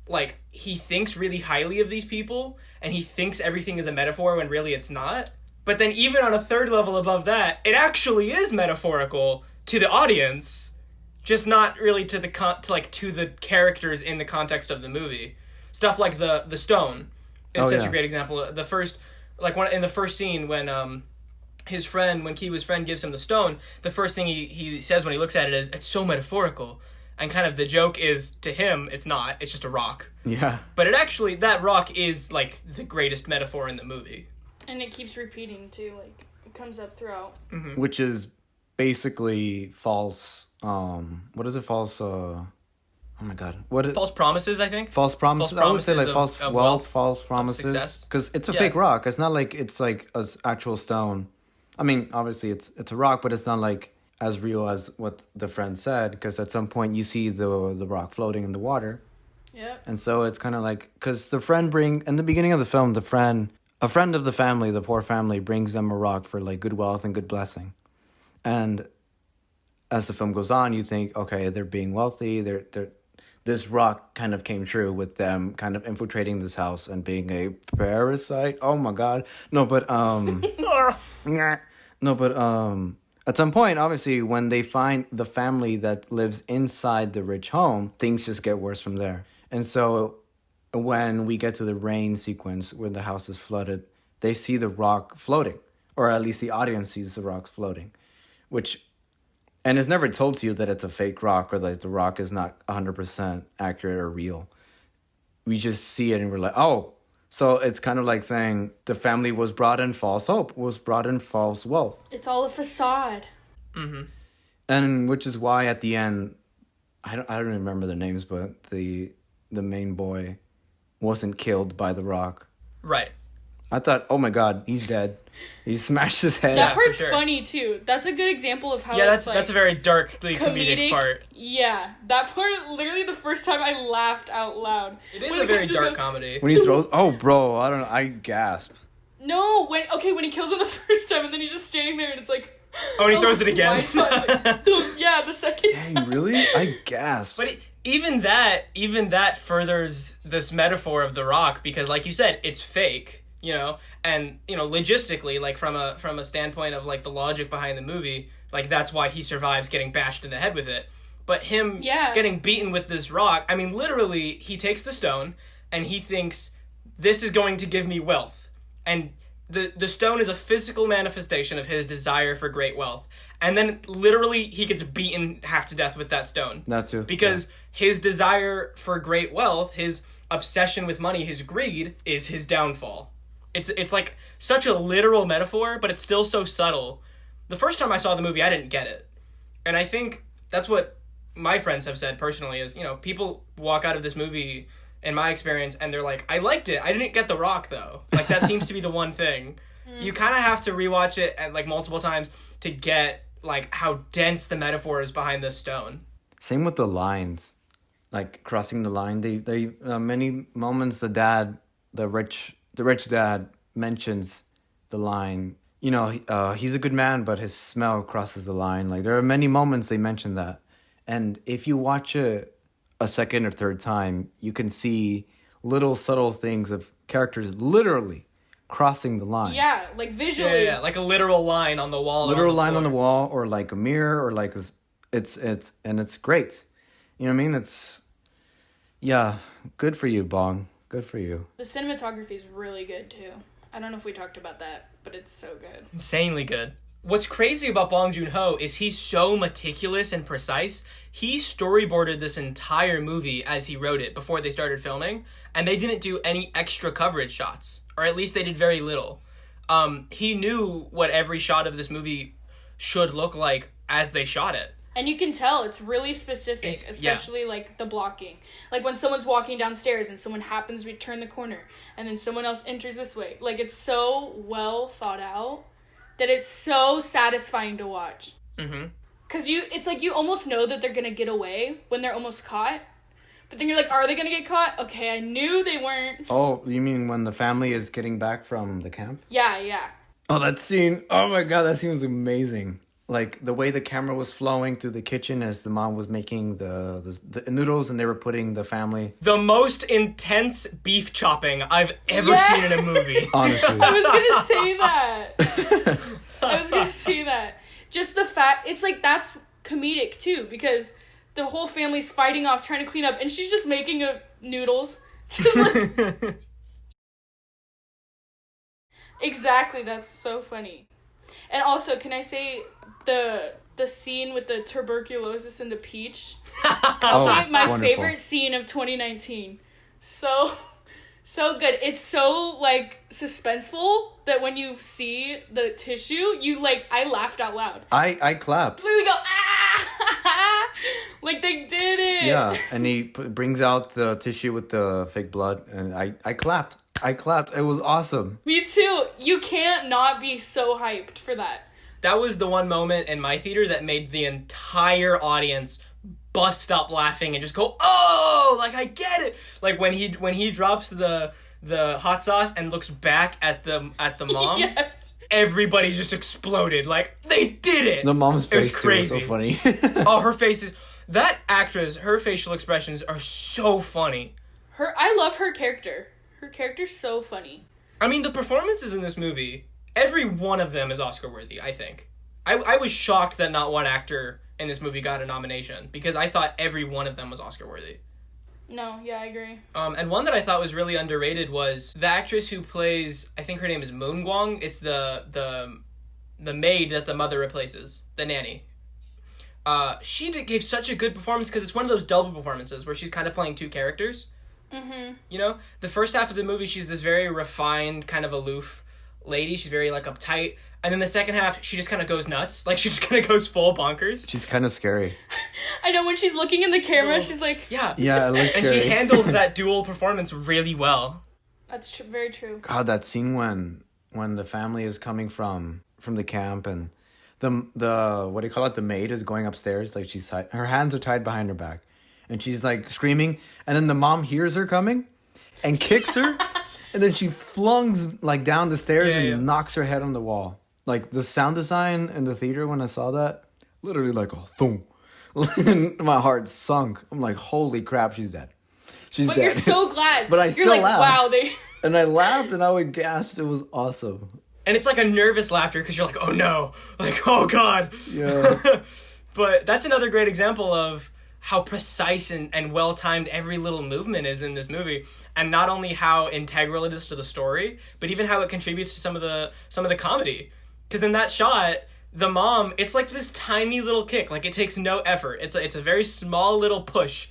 like, he thinks really highly of these people and he thinks everything is a metaphor when really it's not. But then even on a third level above that, it actually is metaphorical to the audience, just not really to the to the characters in the context of the movie. Stuff like the stone is such a great example. The first, in the first scene when when Kiwoo's friend gives him the stone, the first thing he says when he looks at it is, it's so metaphorical. And kind of the joke is, to him, it's not. It's just a rock. Yeah. But that rock is, like, the greatest metaphor in the movie. And it keeps repeating, too. Like, it comes up throughout. Mm-hmm. Which is basically false, what is it? False, oh my God. False promises, I think? False promises. False I would say like promises false of wealth, wealth, false promises. success. Because it's a fake rock. It's not like it's like an actual stone. I mean, obviously it's a rock, but it's not like as real as what the friend said, because at some point you see the rock floating in the water. Yeah. And so it's kind of like, because the friend in the beginning of the film, the friend a friend of the family, the poor family, brings them a rock for like good wealth and good blessing. And as the film goes on, you think, okay, they're being wealthy. This rock kind of came true with them kind of infiltrating this house and being a parasite. Oh my God. No, but at some point, obviously, when they find the family that lives inside the rich home, things just get worse from there. And so when we get to the rain sequence where the house is flooded, they see the rock floating, or at least the audience sees the rock floating, and it's never told to you that it's a fake rock or that the rock is not 100% accurate or real. We just see it and we're like, oh, so it's kind of like saying the family was brought in false hope, was brought in false wealth. It's all a facade. Mm-hmm. And which is why at the end, I don't remember their names, but the main boy wasn't killed by the rock. Right. I thought, oh my God, he's dead. He smashed his head. That part's funny too. That's a good example of how that's a very darkly comedic part. Yeah, that part, literally the first time I laughed out loud. It is a very dark comedy. When he throws, oh bro, I don't know, I gasped. No, when he kills him the first time and then he's just standing there and it's like, oh, and he throws it again. Yeah, the second Dang, time. really? I gasped. But even that furthers this metaphor of the rock, because like you said, it's fake. And logistically, like from a standpoint of like the logic behind the movie, like that's why he survives getting bashed in the head with it. But him getting beaten with this rock, I mean, literally, he takes the stone and he thinks, this is going to give me wealth. And the stone is a physical manifestation of his desire for great wealth. And then literally he gets beaten half to death with that stone. That too. Because his desire for great wealth, his obsession with money, his greed, is his downfall. It's like such a literal metaphor, but it's still so subtle. The first time I saw the movie, I didn't get it. And I think that's what my friends have said personally is, people walk out of this movie, in my experience, and they're like, I liked it. I didn't get the rock, though. Like, that seems to be the one thing. You kind of have to rewatch it like multiple times to get like how dense the metaphor is behind this stone. Same with the lines, like crossing the line. They many moments the rich dad mentions the line. He's a good man, but his smell crosses the line. Like there are many moments they mention that, and if you watch it a second or third time, you can see little subtle things of characters literally crossing the line. Yeah, like visually. Yeah, like a literal line on the wall. Literal line on the wall, or like a mirror, or like it's great. You know what I mean? It's good for you, Bong. Good for you. The cinematography is really good too. I don't know if we talked about that, but it's so good. Insanely good. What's crazy about Bong Joon-ho is he's so meticulous and precise. He storyboarded this entire movie as he wrote it before they started filming, and they didn't do any extra coverage shots, or at least they did very little. He knew what every shot of this movie should look like as they shot it. And you can tell it's really specific, especially like the blocking. Like when someone's walking downstairs and someone happens to turn the corner and then someone else enters this way. Like it's so well thought out that it's so satisfying to watch. Mm-hmm. Because it's like you almost know that they're going to get away when they're almost caught. But then you're like, are they going to get caught? Okay, I knew they weren't. Oh, you mean when the family is getting back from the camp? Yeah. Oh, that scene. Oh my God, that scene was amazing. Like the way the camera was flowing through the kitchen as the mom was making the noodles and they were putting the family. The most intense beef chopping I've ever seen in a movie. Honestly. I was going to say that. Just the fact, it's like that's comedic too, because the whole family's fighting off, trying to clean up, and she's just making noodles. Just like... Exactly, that's so funny. And also, can I say the scene with the tuberculosis and the peach? My favorite scene of 2019. So good. It's so like suspenseful that when you see the tissue, I laughed out loud. I clapped. Literally go like they did it. Yeah, and he brings out the tissue with the fake blood, and I clapped. It was awesome. Me too. You can't not be so hyped for that. That was the one moment in my theater that made the entire audience bust up laughing and just go, oh, like I get it. Like when he drops the the hot sauce and looks back at the mom, Yes. everybody just exploded. Like, they did it! The mom's It was face too was so crazy. funny. Oh, her face is... That actress, her facial expressions are so funny. I love her character. Her character's so funny. I mean, the performances in this movie, every one of them is Oscar-worthy, I think. I was shocked that not one actor in this movie got a nomination, because I thought every one of them was Oscar-worthy. No, yeah, I agree. And one that I thought was really underrated was the actress who plays, I think her name is Moon Gwang. It's the maid that the mother replaces, the nanny. She gave such a good performance because it's one of those double performances where she's kind of playing two characters. Mm-hmm. You know, the first half of the movie, she's this very refined, kind of aloof lady. She's very, like, uptight. And then the second half, she just kind of goes nuts. Like, she just kind of goes full bonkers. She's kind of scary. I know when she's looking in the camera, she's like... Yeah. Yeah, it looks And scary. she handled that dual performance really well. That's very true. God, that scene when the family is coming from the camp and the what do you call it? The maid is going upstairs. Like, her hands are tied behind her back. And she's, like, screaming. And then the mom hears her coming and kicks her. And then she flungs, like, down the stairs and knocks her head on the wall. Like, the sound design in the theater when I saw that, literally like, oh, thump. My heart sunk. I'm like, holy crap, she's dead. She's But dead. you're so glad. But I you're still like, laugh. wow, they... And I laughed and I would gasp. It was awesome. And it's like a nervous laughter because you're like, oh no. Like, oh God. Yeah. But that's another great example of how precise and well-timed every little movement is in this movie, and not only how integral it is to the story, but even how it contributes to some of the comedy. Because in that shot, the mom, it's like this tiny little kick, like it takes no effort. It's a very small little push,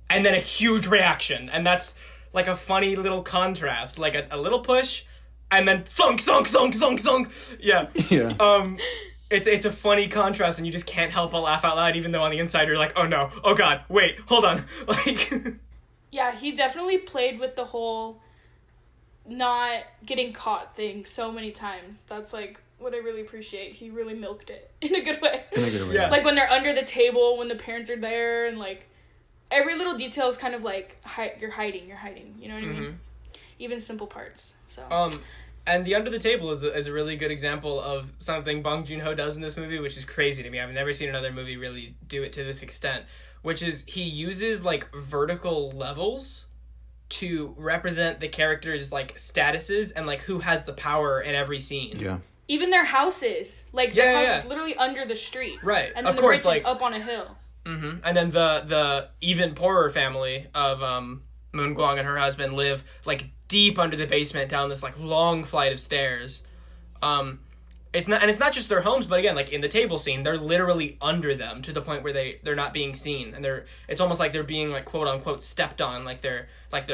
and then a huge reaction, and that's like a funny little contrast, like a little push, and then thunk, thunk, thunk, thunk, thunk. Yeah. Yeah. It's a funny contrast, and you just can't help but laugh out loud, even though on the inside you're like, oh no, oh God, wait, hold on. Like, Yeah, he definitely played with the whole not getting caught thing so many times. That's, like, what I really appreciate. He really milked it in a good way. In a good way. Yeah. Like, when they're under the table, when the parents are there, and, like, every little detail is kind of like, you're hiding, you know what I mean? Even simple parts, so... And the under the table is a really good example of something Bong Joon-ho does in this movie, which is crazy to me. I've never seen another movie really do it to this extent, which is he uses, like, vertical levels to represent the characters' like statuses and like who has the power in every scene. Yeah. Even their houses, like their house is literally under the street, right? And then of the course, rich like is up on a hill. Mm-hmm. And then the even poorer family of Moon Gwang and her husband live like deep under the basement down this like long flight of stairs. It's not just their homes, but again, like in the table scene, they're literally under them to the point where they're not being seen, and it's almost like they're being like quote unquote stepped on, like they're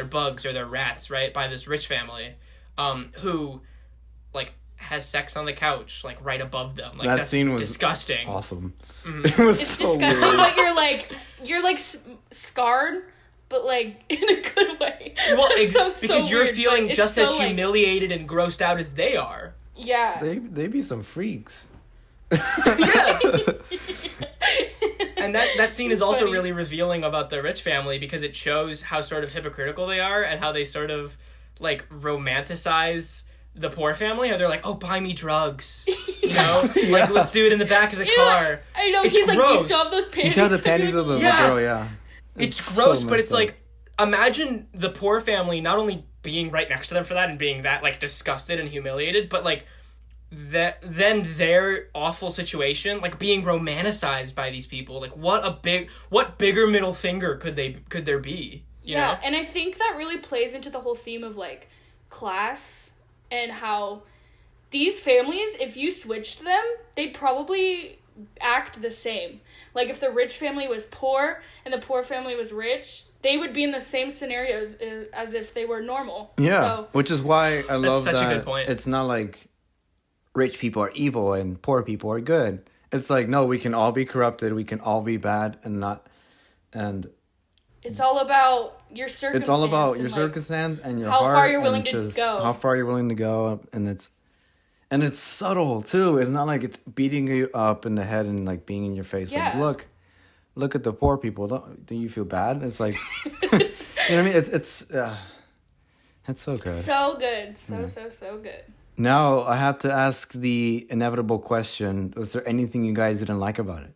bugs or they're rats, right, by this rich family, who like has sex on the couch like right above them. Like that scene was disgusting. Awesome. Mm-hmm. It was it's so disgusting, weird. but you're like scarred, but like in a good way. Well, so because you're weird, feeling just so, as humiliated and grossed out as they are. Yeah. They be some freaks. Yeah. And that scene is also funny. really revealing about the rich family because it shows how sort of hypocritical they are and how they sort of like romanticize the poor family. How they're like, oh, buy me drugs. You know? Like, let's do it in the back of the car. I know, It's he's like, do you gross. still have those panties? You saw the panties of the girl, yeah. It's so gross, but messed it's up. like, imagine the poor family not only being right next to them for that and being that, like, disgusted and humiliated, but, like, then their awful situation, like, being romanticized by these people. Like, what bigger middle finger could there be? You know? And I think that really plays into the whole theme of, like, class and how these families, if you switched them, they'd probably act the same. Like, if the rich family was poor and the poor family was rich, they would be in the same scenarios as if they were normal. Yeah, So, which is why I love such that a good point. It's not like rich people are evil and poor people are good. It's like, no, we can all be corrupted, we can all be bad and it's all about your circumstance. it's all about your and, like, circumstance and your how heart. far you're willing and to just go. How far you're willing to go, and it's subtle too. It's not like it's beating you up in the head and like being in your face. Yeah. Like, look at the poor people. Do you feel bad? It's like, you know what I mean? It's so good. So good. So good. Now, I have to ask the inevitable question. Was there anything you guys didn't like about it?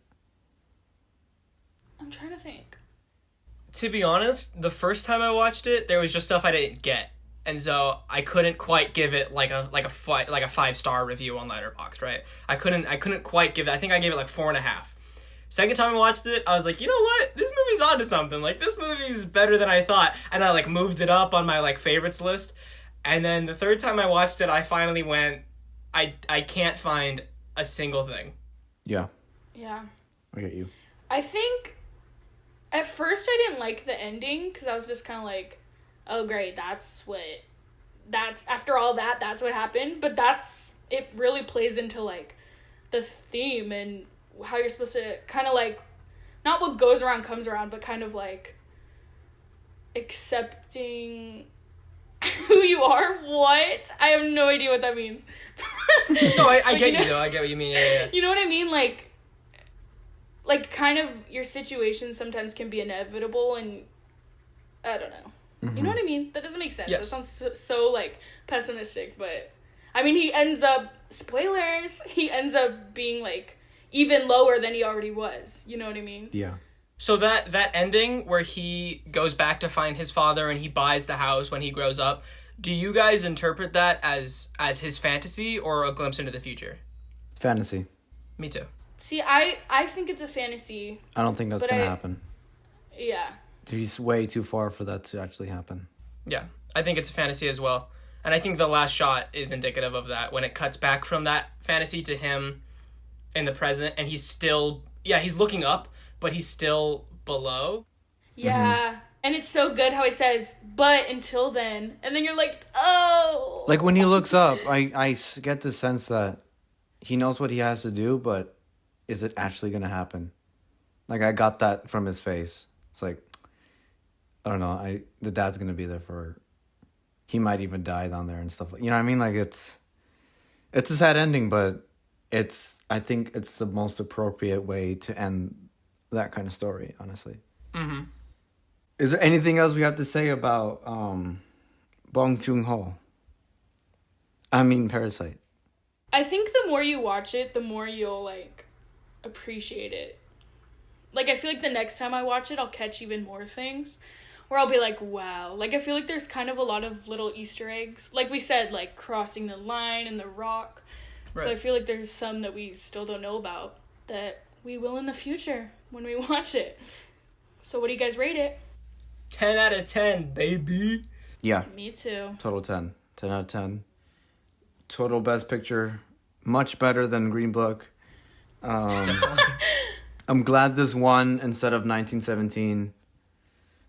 I'm trying to think. To be honest, the first time I watched it, there was just stuff I didn't get. And so I couldn't quite give it like a 5-star review on Letterboxd, right? I couldn't quite give it. I think I gave it like 4.5. Second time I watched it, I was like, you know what? This movie's onto something. Like, this movie's better than I thought. And I like moved it up on my like favorites list. And then the third time I watched it, I finally went, I can't find a single thing. Yeah. Yeah. I get you. I think at first I didn't like the ending because I was just kind of like, oh great, that's after all that's what happened. But it really plays into like the theme and how you're supposed to kind of like, not what goes around comes around, but kind of like accepting who you are. What? I have no idea what that means. No, I get you though. I get what you mean. Yeah. You know what I mean? Like kind of your situation sometimes can be inevitable, and I don't know. Mm-hmm. You know what I mean? That doesn't make sense. Yes. That sounds so like pessimistic, but I mean, he ends up, spoilers, he ends up being like even lower than he already was. You know what I mean? Yeah. So that ending where he goes back to find his father and he buys the house when he grows up, do you guys interpret that as his fantasy or a glimpse into the future? Fantasy. Me too. See, I think it's a fantasy. I don't think that's going to happen. Yeah. He's way too far for that to actually happen. Yeah, I think it's a fantasy as well. And I think the last shot is indicative of that, when it cuts back from that fantasy to him in the present, and he's still, he's looking up, but he's still below. Yeah. Mm-hmm. And it's so good how he says, but until then. And then you're like, oh. Like when he looks up, I get the sense that he knows what he has to do, but is it actually going to happen? Like I got that from his face. It's like, I don't know. The dad's going to be there he might even die down there and stuff. You know what I mean? Like it's a sad ending, but I think it's the most appropriate way to end that kind of story, honestly. Mm-hmm. Is there anything else we have to say about Bong Joon-ho? I mean, Parasite. I think the more you watch it, the more you'll, like, appreciate it. Like, I feel like the next time I watch it, I'll catch even more things. Where I'll be like, wow. Like, I feel like there's kind of a lot of little Easter eggs. Like we said, like, crossing the line and the rock. Right. So I feel like there's some that we still don't know about that we will in the future when we watch it. So what do you guys rate it? 10 out of 10, baby. Yeah. Me too. Total 10. 10 out of 10. Total Best Picture. Much better than Green Book. Definitely. I'm glad this won instead of 1917.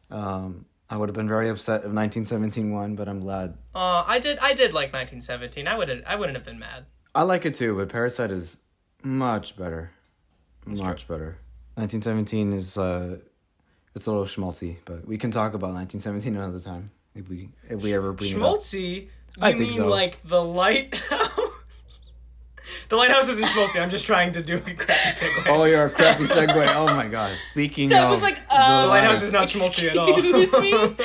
I would have been very upset if 1917 won, but I'm glad. I did like 1917. I wouldn't have been mad. I like it too, but Parasite is much better. That's much true. Better. 1917 is it's a little schmaltzy, but we can talk about 1917 another time if we ever bring schmaltzy? it up. You mean so. Like the Lighthouse? The Lighthouse isn't schmaltzy. I'm just trying to do a crappy segue. Oh, you're a crappy segue. Oh my god. Speaking so of, was like, the Lighthouse is not schmaltzy at all. Me?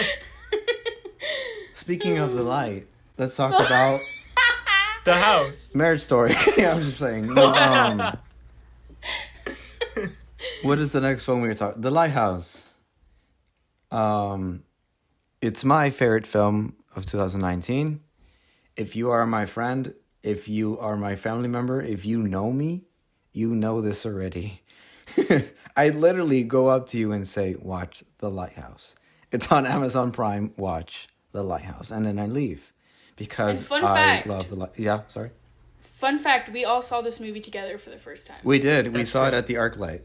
Speaking of the light, let's talk about the house. Marriage Story. Yeah, I'm just saying. No, what is the next film we were talking? The Lighthouse. It's my favorite film of 2019. If you are my friend, if you are my family member, if you know me, you know this already. I literally go up to you and say, watch The Lighthouse. It's on Amazon Prime, watch The Lighthouse. And then I leave. Because I love The Lighthouse. Yeah, sorry? Fun fact, we all saw this movie together for the first time. We did. We saw true. it at the ArcLight.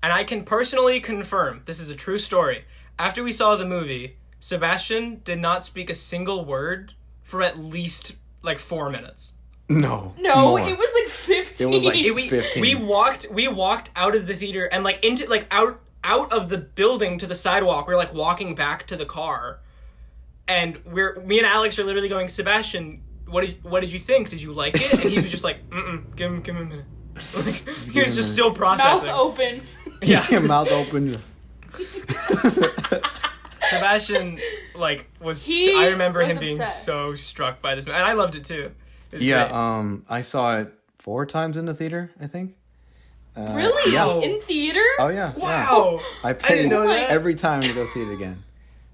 And I can personally confirm, this is a true story. After we saw the movie, Sebastian did not speak a single word for at least, 4 minutes. No, more. It was 15. It was 15. We walked out of the theater and into out of the building to the sidewalk. We're walking back to the car, and me and Alex are literally going, Sebastian, what did you think? Did you like it? And he was just like, give him a minute. He was just still processing. Mouth open. Yeah, mouth open. Sebastian, like, I remember him being so struck by this movie. And I loved it, too. It was great. I saw it 4 times in the theater, I think. Really? Yeah. In theater? Oh, yeah. Wow. Yeah. I paid didn't know that. every time to go see it again.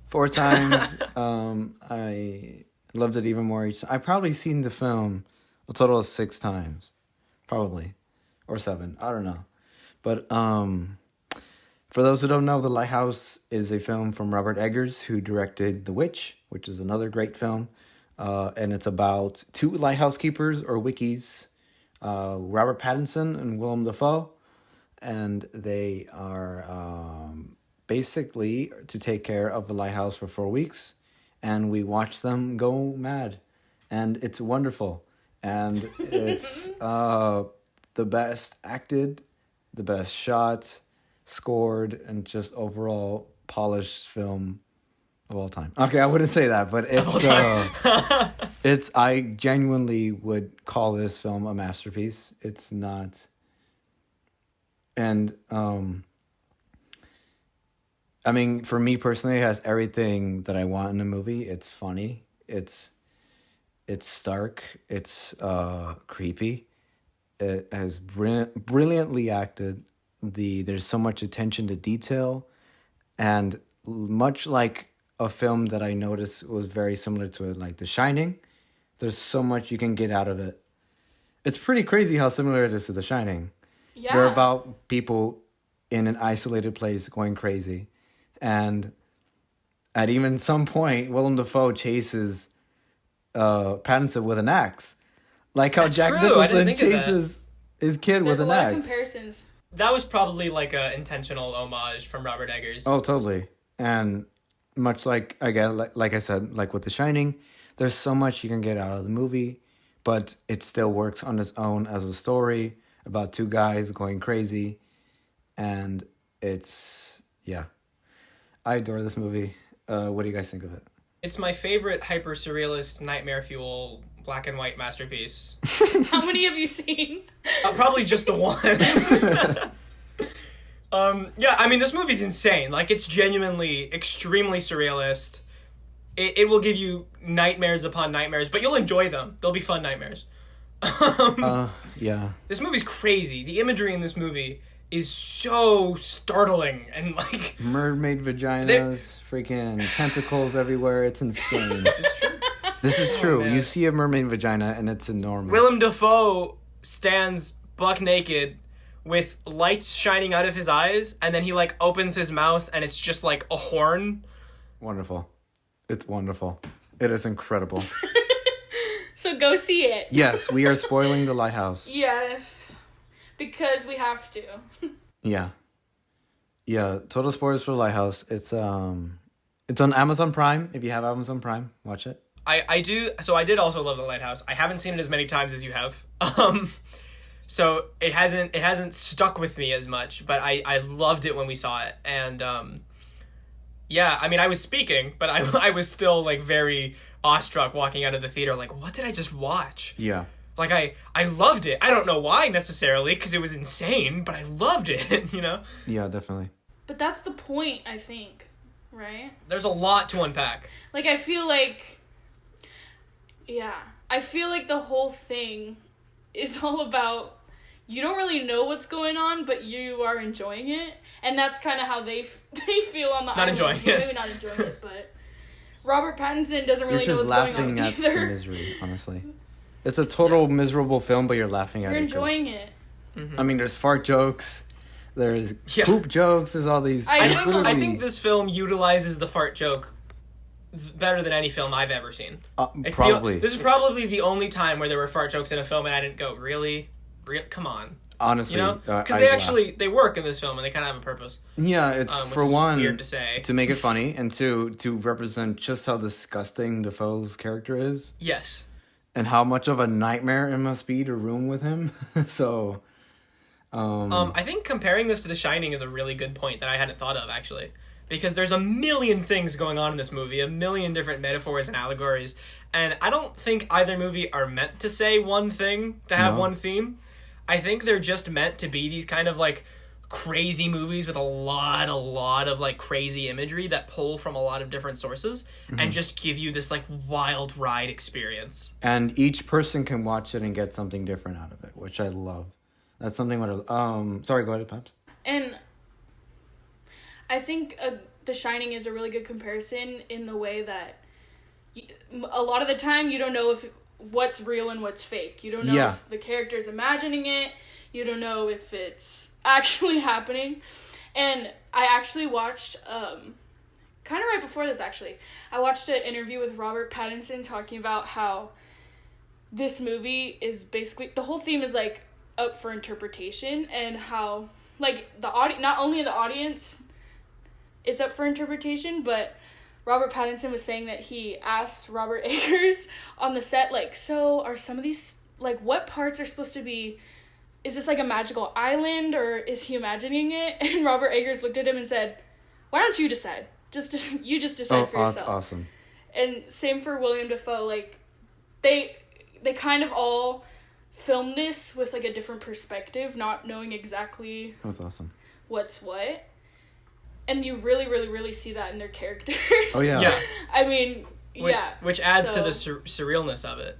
4 times. I loved it even more each time. I've probably seen the film a total of 6 times. Probably. Or 7. I don't know. But for those who don't know, The Lighthouse is a film from Robert Eggers, who directed The Witch, which is another great film. And it's about 2 lighthouse keepers, or wickies, Robert Pattinson and Willem Dafoe. And they are basically to take care of the lighthouse for 4 weeks. And we watch them go mad. And it's wonderful. And it's the best acted, the best shot, scored, and just overall polished film of all time. Okay, I wouldn't say that, but it's I genuinely would call this film a masterpiece. It's not, and I mean, for me personally, it has everything that I want in a movie. It's funny. It's stark. It's creepy. It has brilliantly acted. There's so much attention to detail, and much like a film that I noticed was very similar to it, like The Shining, there's so much you can get out of it. It's pretty crazy how similar it is to The Shining. Yeah. They're about people in an isolated place going crazy, and at even some point, Willem Dafoe chases Pattinson with an axe, like how That's Jack true. I didn't Nicholson think of that. chases his kid There's with a an lot of axe. comparisons. That was probably like a intentional homage from Robert Eggers. Oh, totally. And much like like I said, like with The Shining, there's so much you can get out of the movie, but it still works on its own as a story about 2 guys going crazy, and it's I adore this movie. What do you guys think of it? It's my favorite hyper surrealist nightmare fuel black and white masterpiece. How many have you seen? Probably just the one. Yeah, I mean, this movie's insane. Like, it's genuinely extremely surrealist. It will give you nightmares upon nightmares, but you'll enjoy them. They'll be fun nightmares. Yeah. This movie's crazy. The imagery in this movie is so startling and, like... Mermaid vaginas, freaking tentacles everywhere. It's insane. This is true. This is true. man. You see a mermaid vagina, and it's enormous. Willem Dafoe stands buck naked with lights shining out of his eyes, and then he, like, opens his mouth, and it's just, like, a horn. Wonderful. It's wonderful. It is incredible. So go see it. Yes, we are spoiling The Lighthouse. Yes. Because we have to. Yeah. Yeah, total spoilers for The Lighthouse. It's on Amazon Prime. If you have Amazon Prime, watch it. I do, so I did also love The Lighthouse. I haven't seen it as many times as you have. So it hasn't stuck with me as much, but I loved it when we saw it. And yeah, I mean, I was speaking, but I was still, like, very awestruck walking out of the theater, like, what did I just watch? Yeah. Like, I loved it. I don't know why necessarily, because it was insane, but I loved it, you know? Yeah, definitely. But that's the point, I think. Right? There's a lot to unpack. Like, I feel like... Yeah. I feel like the whole thing is all about... You don't really know what's going on, but you are enjoying it. And that's kind of how they feel on the Not island. enjoying it. Maybe not enjoying it, but... Robert Pattinson doesn't You're really know just what's going on laughing at the either. misery, honestly. It's a total miserable film, but you're laughing at You're it. 'Cause, enjoying it. I mean, there's fart jokes. There's Yeah. poop jokes. There's all these... I it's think- literally- I think this film utilizes the fart joke better than any film I've ever seen. probably. This is probably the only time where there were fart jokes in a film and I didn't go, really? Come on. Honestly, You know? Because I they work in this film and they kind of have a purpose. Yeah, it's which for is one weird to say. to make it funny, and two to represent just how disgusting Defoe's character is, Yes. and how much of a nightmare it must be to room with him. So, I think comparing this to The Shining is a really good point that I hadn't thought of, actually. Because there's a million things going on in this movie, a million different metaphors and allegories, and I don't think either movie are meant to say one thing, to have No. one theme. I think they're just meant to be these kind of, like, crazy movies with a lot of like crazy imagery that pull from a lot of different sources and just give you this like wild ride experience. And each person can watch it and get something different out of it, which I love. That's something what sorry, go ahead, Paps. And I think The Shining is a really good comparison in the way that a lot of the time you don't know if what's real and what's fake. You don't know if the character's imagining it. You don't know if it's actually happening. And I actually watched, kind of right before this actually, I watched an interview with Robert Pattinson talking about how this movie is basically, the whole theme is like up for interpretation, and how like the audience, not only the audience, it's up for interpretation, but Robert Pattinson was saying that he asked Robert Eggers on the set, like, so are some of these, like, what parts are supposed to be, is this like a magical island, or is he imagining it? And Robert Eggers looked at him and said, why don't you decide? You just decide for yourself. That's awesome. And same for William Dafoe, like, they kind of all filmed this with, like, a different perspective, not knowing exactly That's awesome. what's what. And you really, really, really see that in their characters. Oh, yeah. Yeah. I mean, yeah. Which adds to the surrealness of it.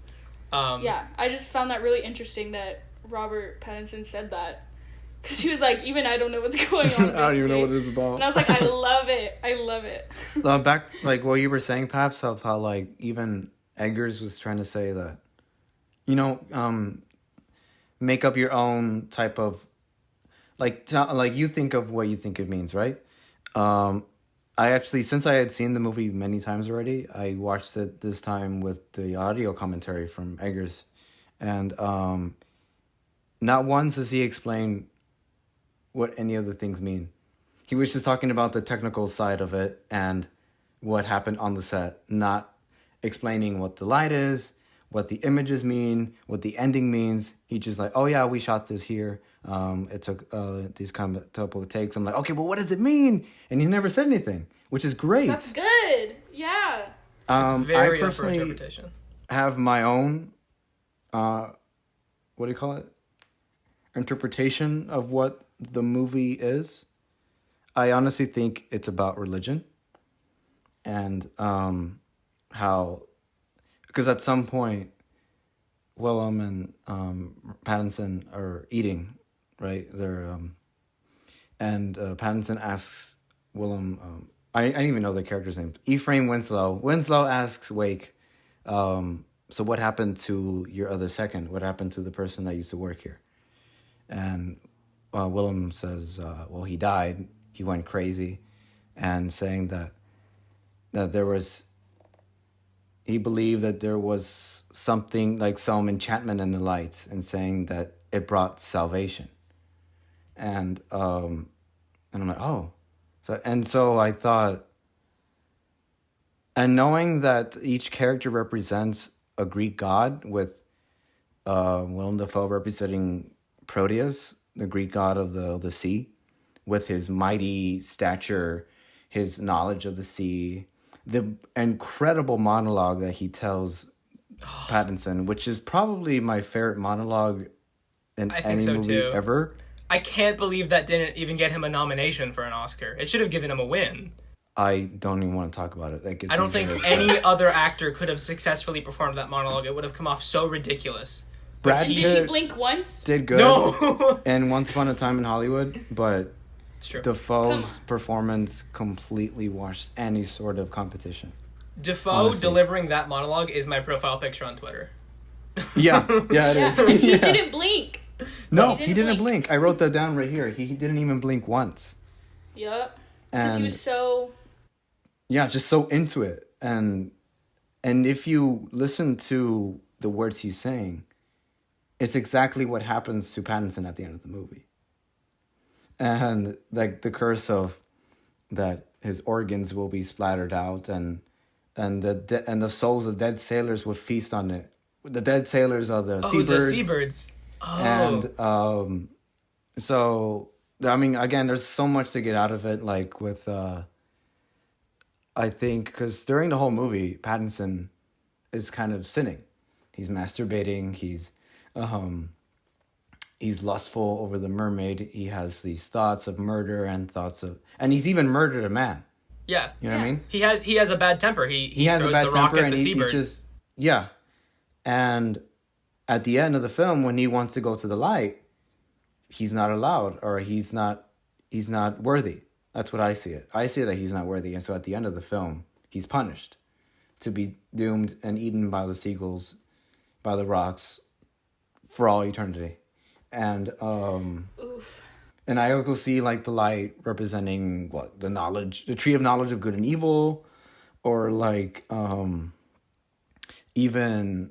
Yeah, I just found that really interesting that Robert Pattinson said that. Because he was like, even I don't know what's going on. I don't even know what it is about. And I was like, I love it. I love it. Back to, like, what you were saying, Paps, of how, like, even Eggers was trying to say that, you know, make up your own type of, like, like you think of what you think it means, right? I actually, since I had seen the movie many times already, I watched it this time with the audio commentary from Eggers. And not once does he explain what any of the things mean. He was just talking about the technical side of it and what happened on the set, not explaining what the light is, what the images mean, what the ending means. He just like, oh yeah, we shot this here. It took these kind of couple of takes. I'm like, okay, well, what does it mean? And he never said anything, which is great. That's good. Yeah. It's very I up for personally interpretation. have my own, what do you call it? Interpretation of what the movie is. I honestly think it's about religion and how, because at some point, Willem and Pattinson are eating, right? They're and Pattinson asks Willem. I didn't even know the character's name. Ephraim Winslow. Winslow asks Wake, so what happened to your other second? What happened to the person that used to work here? And Willem says, well, he died. He went crazy, and saying that there was. He believed that there was something like some enchantment in the light, and saying that it brought salvation. And I'm like, oh, so I thought, and knowing that each character represents a Greek god, with Willem Dafoe representing Proteus, the Greek god of the sea, with his mighty stature, his knowledge of the sea, the incredible monologue that he tells Pattinson, which is probably my favorite monologue in any movie ever. I can't believe that didn't even get him a nomination for an Oscar. It should have given him a win. I don't even want to talk about it. I don't think any other actor could have successfully performed that monologue. It would have come off so ridiculous. Brad Did he blink once? Did good. No. And Once Upon a Time in Hollywood, but It's true. Defoe's performance completely washed any sort of competition. Defoe honestly. delivering that monologue is my profile picture on Twitter. Yeah, it is. He didn't blink. No, he didn't blink. I wrote that down right here. He didn't even blink once. Yep. Because he was so... Yeah, just so into it. And if you listen to the words he's saying, it's exactly what happens to Pattinson at the end of the movie. And like the curse of that his organs will be splattered out, and the souls of dead sailors would feast on it. The dead sailors are the seabirds. The seabirds. Oh. And so I mean, again, there's so much to get out of it. Like with I think because during the whole movie, Pattinson is kind of sinning. He's masturbating. He's he's lustful over the mermaid. He has these thoughts of murder and he's even murdered a man. Yeah. You know what I mean? He has a bad temper. He has throws a bad the rock temper at the and he seabird. just, yeah. And at the end of the film, when he wants to go to the light, he's not allowed, or he's not worthy. That's what I see it. I see that he's not worthy. And so at the end of the film, he's punished to be doomed and eaten by the seagulls, by the rocks, for all eternity. And Oof. and I also see like the light representing the tree of knowledge of good and evil, or like even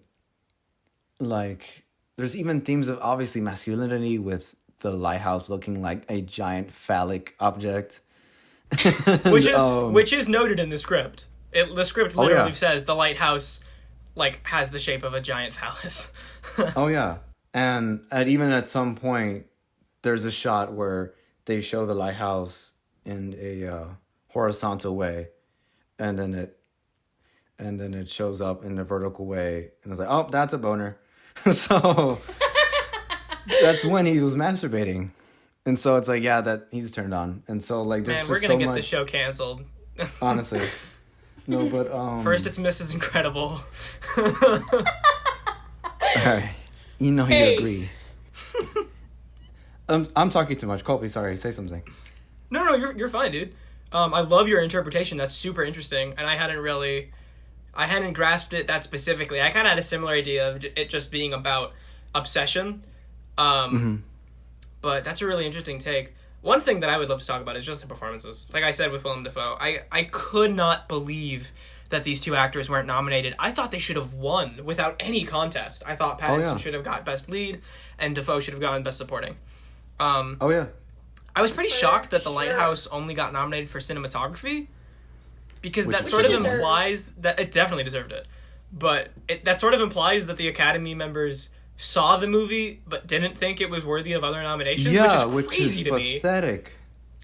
like there's even themes of obviously masculinity with the lighthouse looking like a giant phallic object. which is noted in the script. The script literally says the lighthouse like has the shape of a giant phallus. Oh yeah. And even at some point there's a shot where they show the lighthouse in a horizontal way, and then it shows up in a vertical way, and it's like, oh, that's a boner. So that's when he was masturbating. And so it's like, yeah, that he's turned on. And so like there's Man, we're just gonna so get much, the show canceled. honestly. No, but First it's Mrs. Incredible. alright. You know Hey. you agree. I'm talking too much. Kolby, sorry, say something. No, you're fine, dude. I love your interpretation. That's super interesting, and I hadn't grasped it that specifically. I kind of had a similar idea of it just being about obsession. But that's a really interesting take. One thing that I would love to talk about is just the performances. Like I said with Willem Dafoe, I could not believe that these two actors weren't nominated. I thought they should have won without any contest. I thought Pattinson should have got Best Lead, and Dafoe should have gotten Best Supporting. Oh yeah. I was pretty shocked that The sure. Lighthouse only got nominated for cinematography, because Which that is sort of deserved. implies that it definitely deserved it. But that sort of implies that the Academy members saw the movie but didn't think it was worthy of other nominations, Yeah, which is crazy to me. pathetic.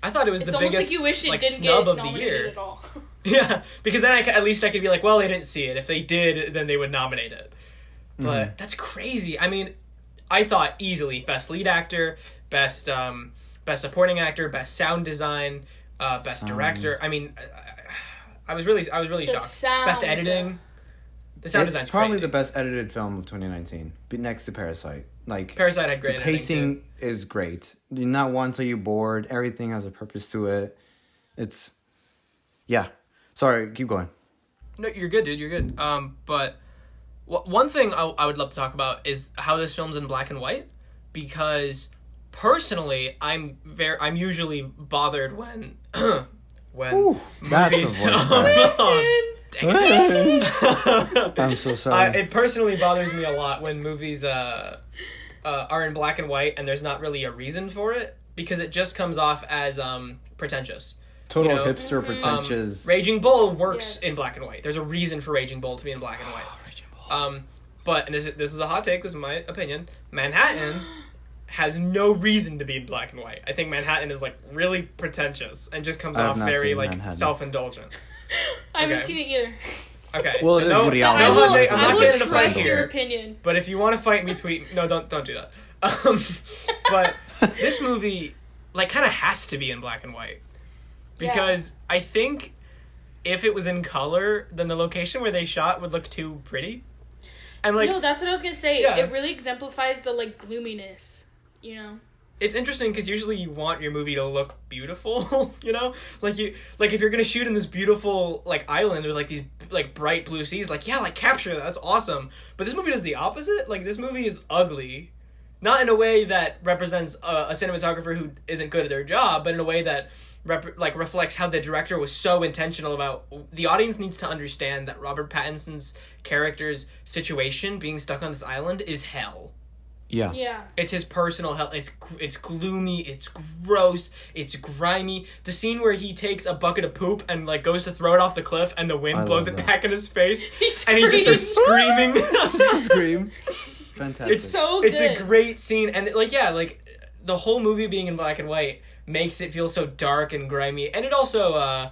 I thought it was It's the almost biggest like you wish it didn't snub get of the nominated year. at all. Yeah, because then at least I could be like, well, they didn't see it. If they did, then they would nominate it. But that's crazy. I mean, I thought easily Best Lead Actor, Best Supporting Actor, Best Sound Design, Best Director. I mean, I was really The shocked. sound. Best Editing. The sound design's It's probably crazy. the best edited film of 2019, next to Parasite. Like Parasite had great the editing, pacing too. is great. You're not one till you're bored. Everything has a purpose to it. It's, yeah. Sorry, keep going. No, you're good, dude. You're good. But one thing I would love to talk about is how this film's in black and white, because personally, I'm usually bothered when Ooh, that's movies. a voice I'm so sorry. It personally bothers me a lot when movies are in black and white and there's not really a reason for it, because it just comes off as pretentious. Total you know, hipster pretentious. Raging Bull works Yes. in black and white. There's a reason for Raging Bull to be in black and white. Raging Bull. But and this is a hot take. This is my opinion. Manhattan has no reason to be in black and white. I think Manhattan is like really pretentious and just comes I have off not very seen like Manhattan. self-indulgent. I haven't Okay. seen it either. Okay. Well, so it is no, Woody no Allen. I hot will, take. I'm I not will getting in a fight trust your here. opinion. But if you want to fight me, tweet. No, don't do that. But this movie, like, kind of has to be in black and white, because I think if it was in color, then the location where they shot would look too pretty. And like, No, that's what I was gonna say. Yeah. It really exemplifies the like gloominess, you know. it's interesting because usually you want your movie to look beautiful, you know? Like if you're gonna shoot in this beautiful like island with like these like bright blue seas, like yeah, like capture that. That's awesome. But this movie does the opposite. Like this movie is ugly, not in a way that represents a cinematographer who isn't good at their job, but in a way that reflects how the director was so intentional about. The audience needs to understand that Robert Pattinson's character's situation, being stuck on this island, is hell. Yeah. Yeah. It's his personal hell. It's gloomy. It's gross. It's grimy. The scene where he takes a bucket of poop and like goes to throw it off the cliff, and the wind I blows love it that. back in his face, He's and he just starts screaming. Scream. Fantastic. It's so It's a good. great scene, and like the whole movie being in black and white makes it feel so dark and grimy, and it also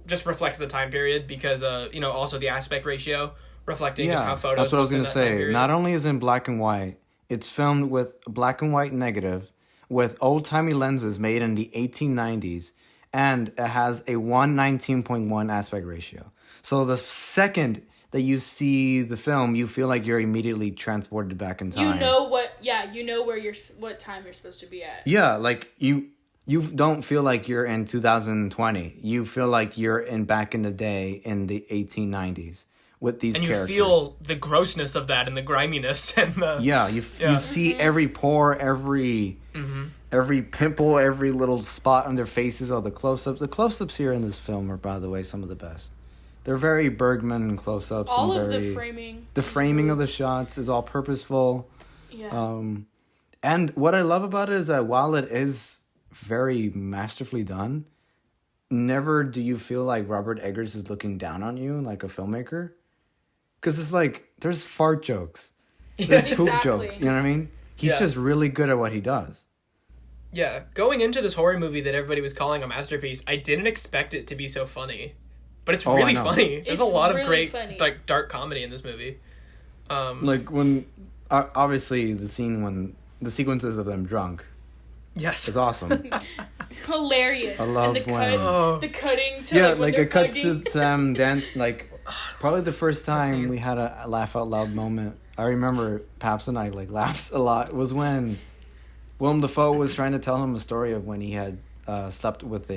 just reflects the time period because also the aspect ratio reflecting just how photos. that's what I was looked in gonna that time say. period. Not only is it in black and white, It's filmed with black and white negative, with old-timey lenses made in the 1890s, and it has a 1:19.1 aspect ratio. So the second that you see the film, you feel like you're immediately transported back in time. You know what what time you're supposed to be at. Yeah, like you don't feel like you're in 2020. You feel like you're back in the day in the 1890s with these characters. And you feel the grossness of that and the griminess and the... Yeah, you see every pore, every pimple, every little spot on their faces, all the close-ups. The close-ups here in this film are, by the way, some of the best. They're very Bergman close-ups. All of the framing. The framing of the shots is all purposeful. Yeah. And what I love about it is that while it is very masterfully done, never do you feel like Robert Eggers is looking down on you like a filmmaker. Because it's like, there's fart jokes. There's poop jokes. You know what I mean? He's just really good at what he does. Yeah. Going into this horror movie that everybody was calling a masterpiece, I didn't expect it to be so funny. But it's really funny. There's a lot of great like dark comedy in this movie. Like when, obviously the sequences of them drunk. Yes. It's awesome. Hilarious. I love the cutting to like it cuts to them like probably the first time we had a laugh out loud moment. I remember Paps and I like laughs a lot was when Willem Dafoe was trying to tell him a story of when he had slept with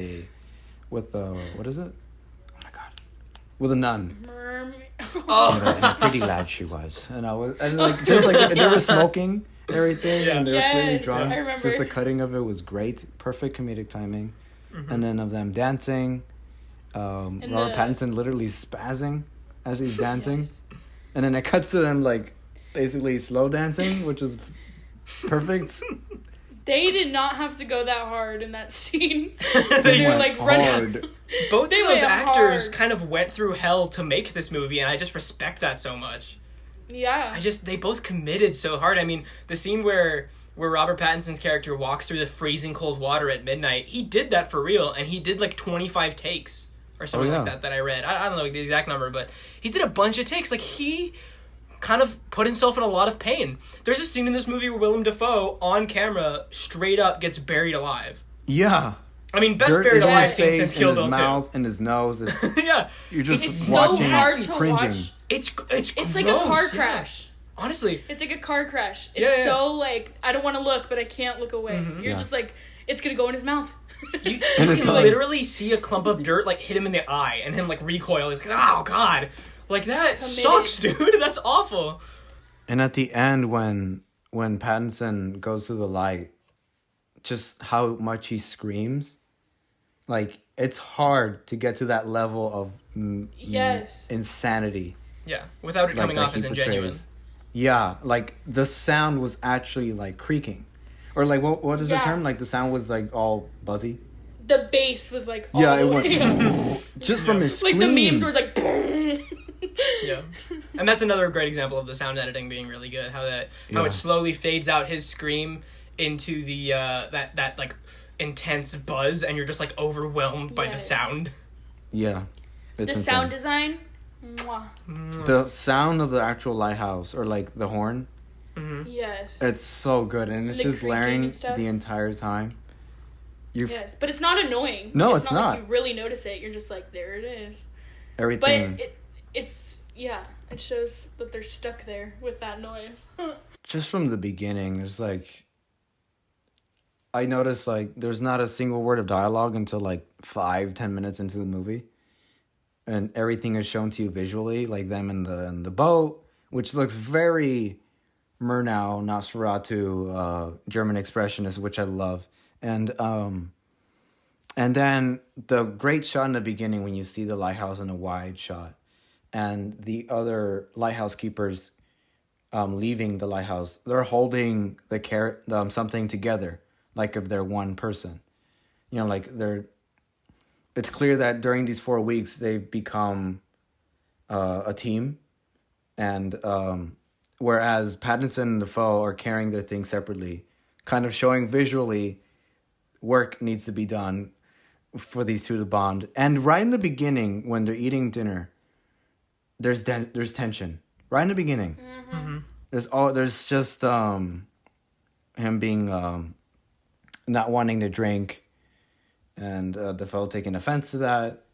what is it? Oh my god. With a nun. And a pretty lad she was. And they were smoking everything and they were clearly drunk. I remember. Just the cutting of it was great. Perfect comedic timing. And then of them dancing. Robert Pattinson literally spazzing as he's dancing. And then it cuts to them like basically slow dancing, which is perfect. They did not have to go that hard in that scene. They were like hard. Both of those actors kind of went through hell to make this movie, and I just respect that so much. Yeah. They both committed so hard. I mean, the scene where Robert Pattinson's character walks through the freezing cold water at midnight, he did that for real, and he did like 25 takes or something like that I read. I don't know the exact number, but he did a bunch of takes. Like, he kind of put himself in a lot of pain. There's a scene in this movie where Willem Dafoe, on camera, straight up gets buried alive. Yeah. I mean, best buried alive scene since Kill Bill 2. In his mouth, in his nose. It's, yeah. You're just it's watching so hard to cringing. Watch. It's gross, like a car crash. Honestly. It's like a car crash. It's so like, I don't want to look, but I can't look away. You're just like, it's going to go in his mouth. You can literally see a clump of dirt like hit him in the eye and him like recoil. He's like, oh god. Like, that sucks, dude. That's awful. And at the end, when Pattinson goes to the light, just how much he screams, like, it's hard to get to that level of insanity. Yeah, without it coming off as ingenuine. Yeah, like, the sound was actually, like, creaking. Or, like, what is the term? Like, the sound was, like, all buzzy. The bass was, like, all the way up. Just from his screams. Like, the memes were, like... Yeah, and that's another great example of the sound editing being really good. How it slowly fades out his scream into the that like intense buzz, and you're just like overwhelmed by the sound. Yeah, it's insane. Sound design. Mwah. The sound of the actual lighthouse, or like the horn. Mm-hmm. Yes, it's so good, and it's just blaring the entire time. Yes, but it's not annoying. No, it's not. Like you really notice it. You're just like, there it is. Everything. But it shows that they're stuck there with that noise. Just from the beginning, there's like, I noticed like there's not a single word of dialogue until like 5-10 minutes into the movie, and everything is shown to you visually, like them in the boat, which looks very Murnau, Nosferatu, German expressionist, which I love, and then the great shot in the beginning when you see the lighthouse in a wide shot. And the other lighthouse keepers leaving the lighthouse, they're holding something together, like if they're one person. You know, like it's clear that during these 4 weeks, they've become a team. And whereas Pattinson and Dafoe are carrying their things separately, kind of showing visually work needs to be done for these two to bond. And right in the beginning, when they're eating dinner, there's tension right in the beginning. there's just him being not wanting to drink, and Defoe taking offense to that,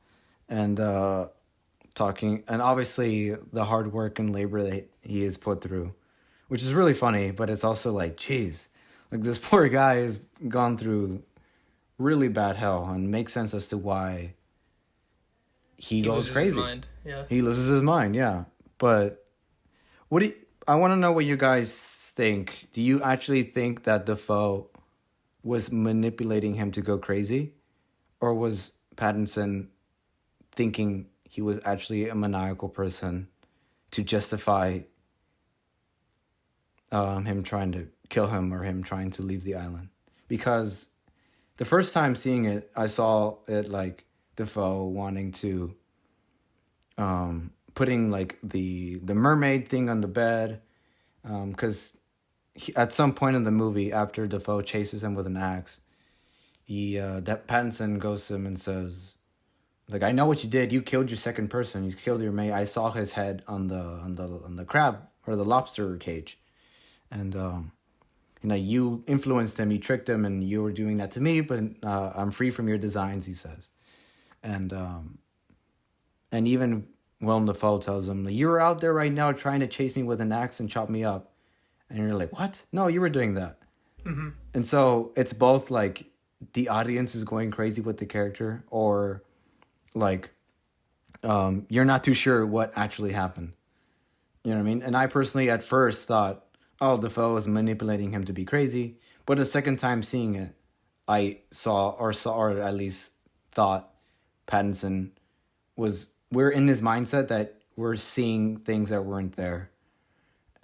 and talking, and obviously the hard work and labor that he has put through, which is really funny, but it's also like, geez, like this poor guy has gone through really bad hell, and makes sense as to why he goes crazy. His mind. Yeah. He loses his mind, yeah. But I want to know what you guys think. Do you actually think that Defoe was manipulating him to go crazy? Or was Pattinson thinking he was actually a maniacal person to justify him trying to kill him or him trying to leave the island? Because the first time seeing it, I saw it like Defoe wanting to putting like the mermaid thing on the bed, because at some point in the movie, after Defoe chases him with an axe, that Pattinson goes to him and says, like, I know what you did. You killed your second person. You killed your mate. I saw his head on the crab or the lobster cage, and you influenced him. You tricked him, and you were doing that to me. But I'm free from your designs, he says, and even Willem Dafoe tells him, you were out there right now trying to chase me with an axe and chop me up, and you're like, what? No, you were doing that. Mm-hmm. And so it's both like the audience is going crazy with the character, or like you're not too sure what actually happened. You know what I mean? And I personally at first thought, oh, Defoe was manipulating him to be crazy. But the second time seeing it, I saw or at least thought Pattinson we're in his mindset that we're seeing things that weren't there.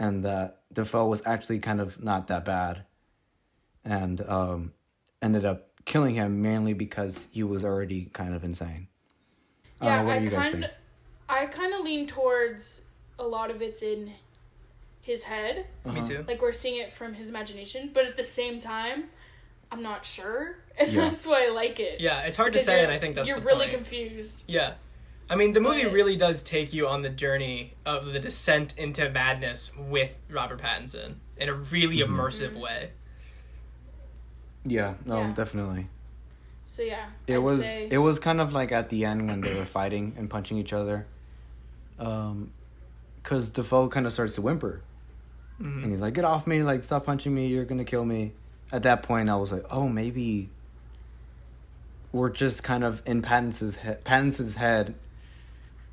And that Defoe was actually kind of not that bad. And ended up killing him mainly because he was already kind of insane. Yeah, what do you guys think? I kind of lean towards a lot of it's in his head. Me too. Like, we're seeing it from his imagination. But at the same time, I'm not sure. And Yeah. that's why I like it. Yeah, it's hard to say, and I think that's the point. You're really confused. Yeah. I mean, the movie really does take you on the journey of the descent into madness with Robert Pattinson in a really immersive way. Yeah, no, Yeah. definitely. So yeah, It was kind of like at the end when they were fighting and punching each other. Because Defoe kind of starts to whimper. Mm-hmm. And he's like, get off me, like, stop punching me, you're gonna kill me. At that point, I was like, oh, maybe we're just kind of in Pattinson's head,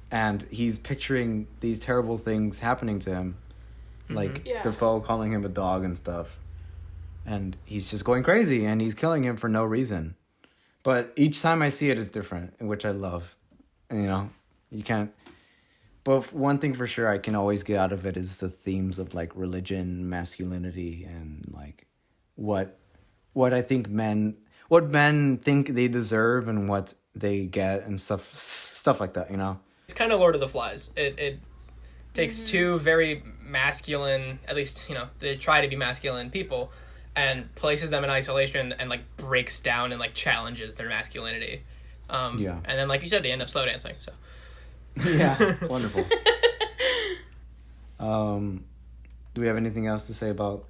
and he's picturing these terrible things happening to him. Like, Defoe calling him a dog and stuff. And he's just going crazy, and he's killing him for no reason. But each time I see it, it's different, which I love. And, you can't... But one thing for sure I can always get out of it is the themes of, like, religion, masculinity, and, like, what I think what men think they deserve and what they get and stuff like that, It's kind of Lord of the Flies. It takes two very masculine, at least, they try to be masculine people, and places them in isolation and, like, breaks down and, like, challenges their masculinity. And then, like you said, they end up slow dancing, so. Yeah, wonderful. Do we have anything else to say about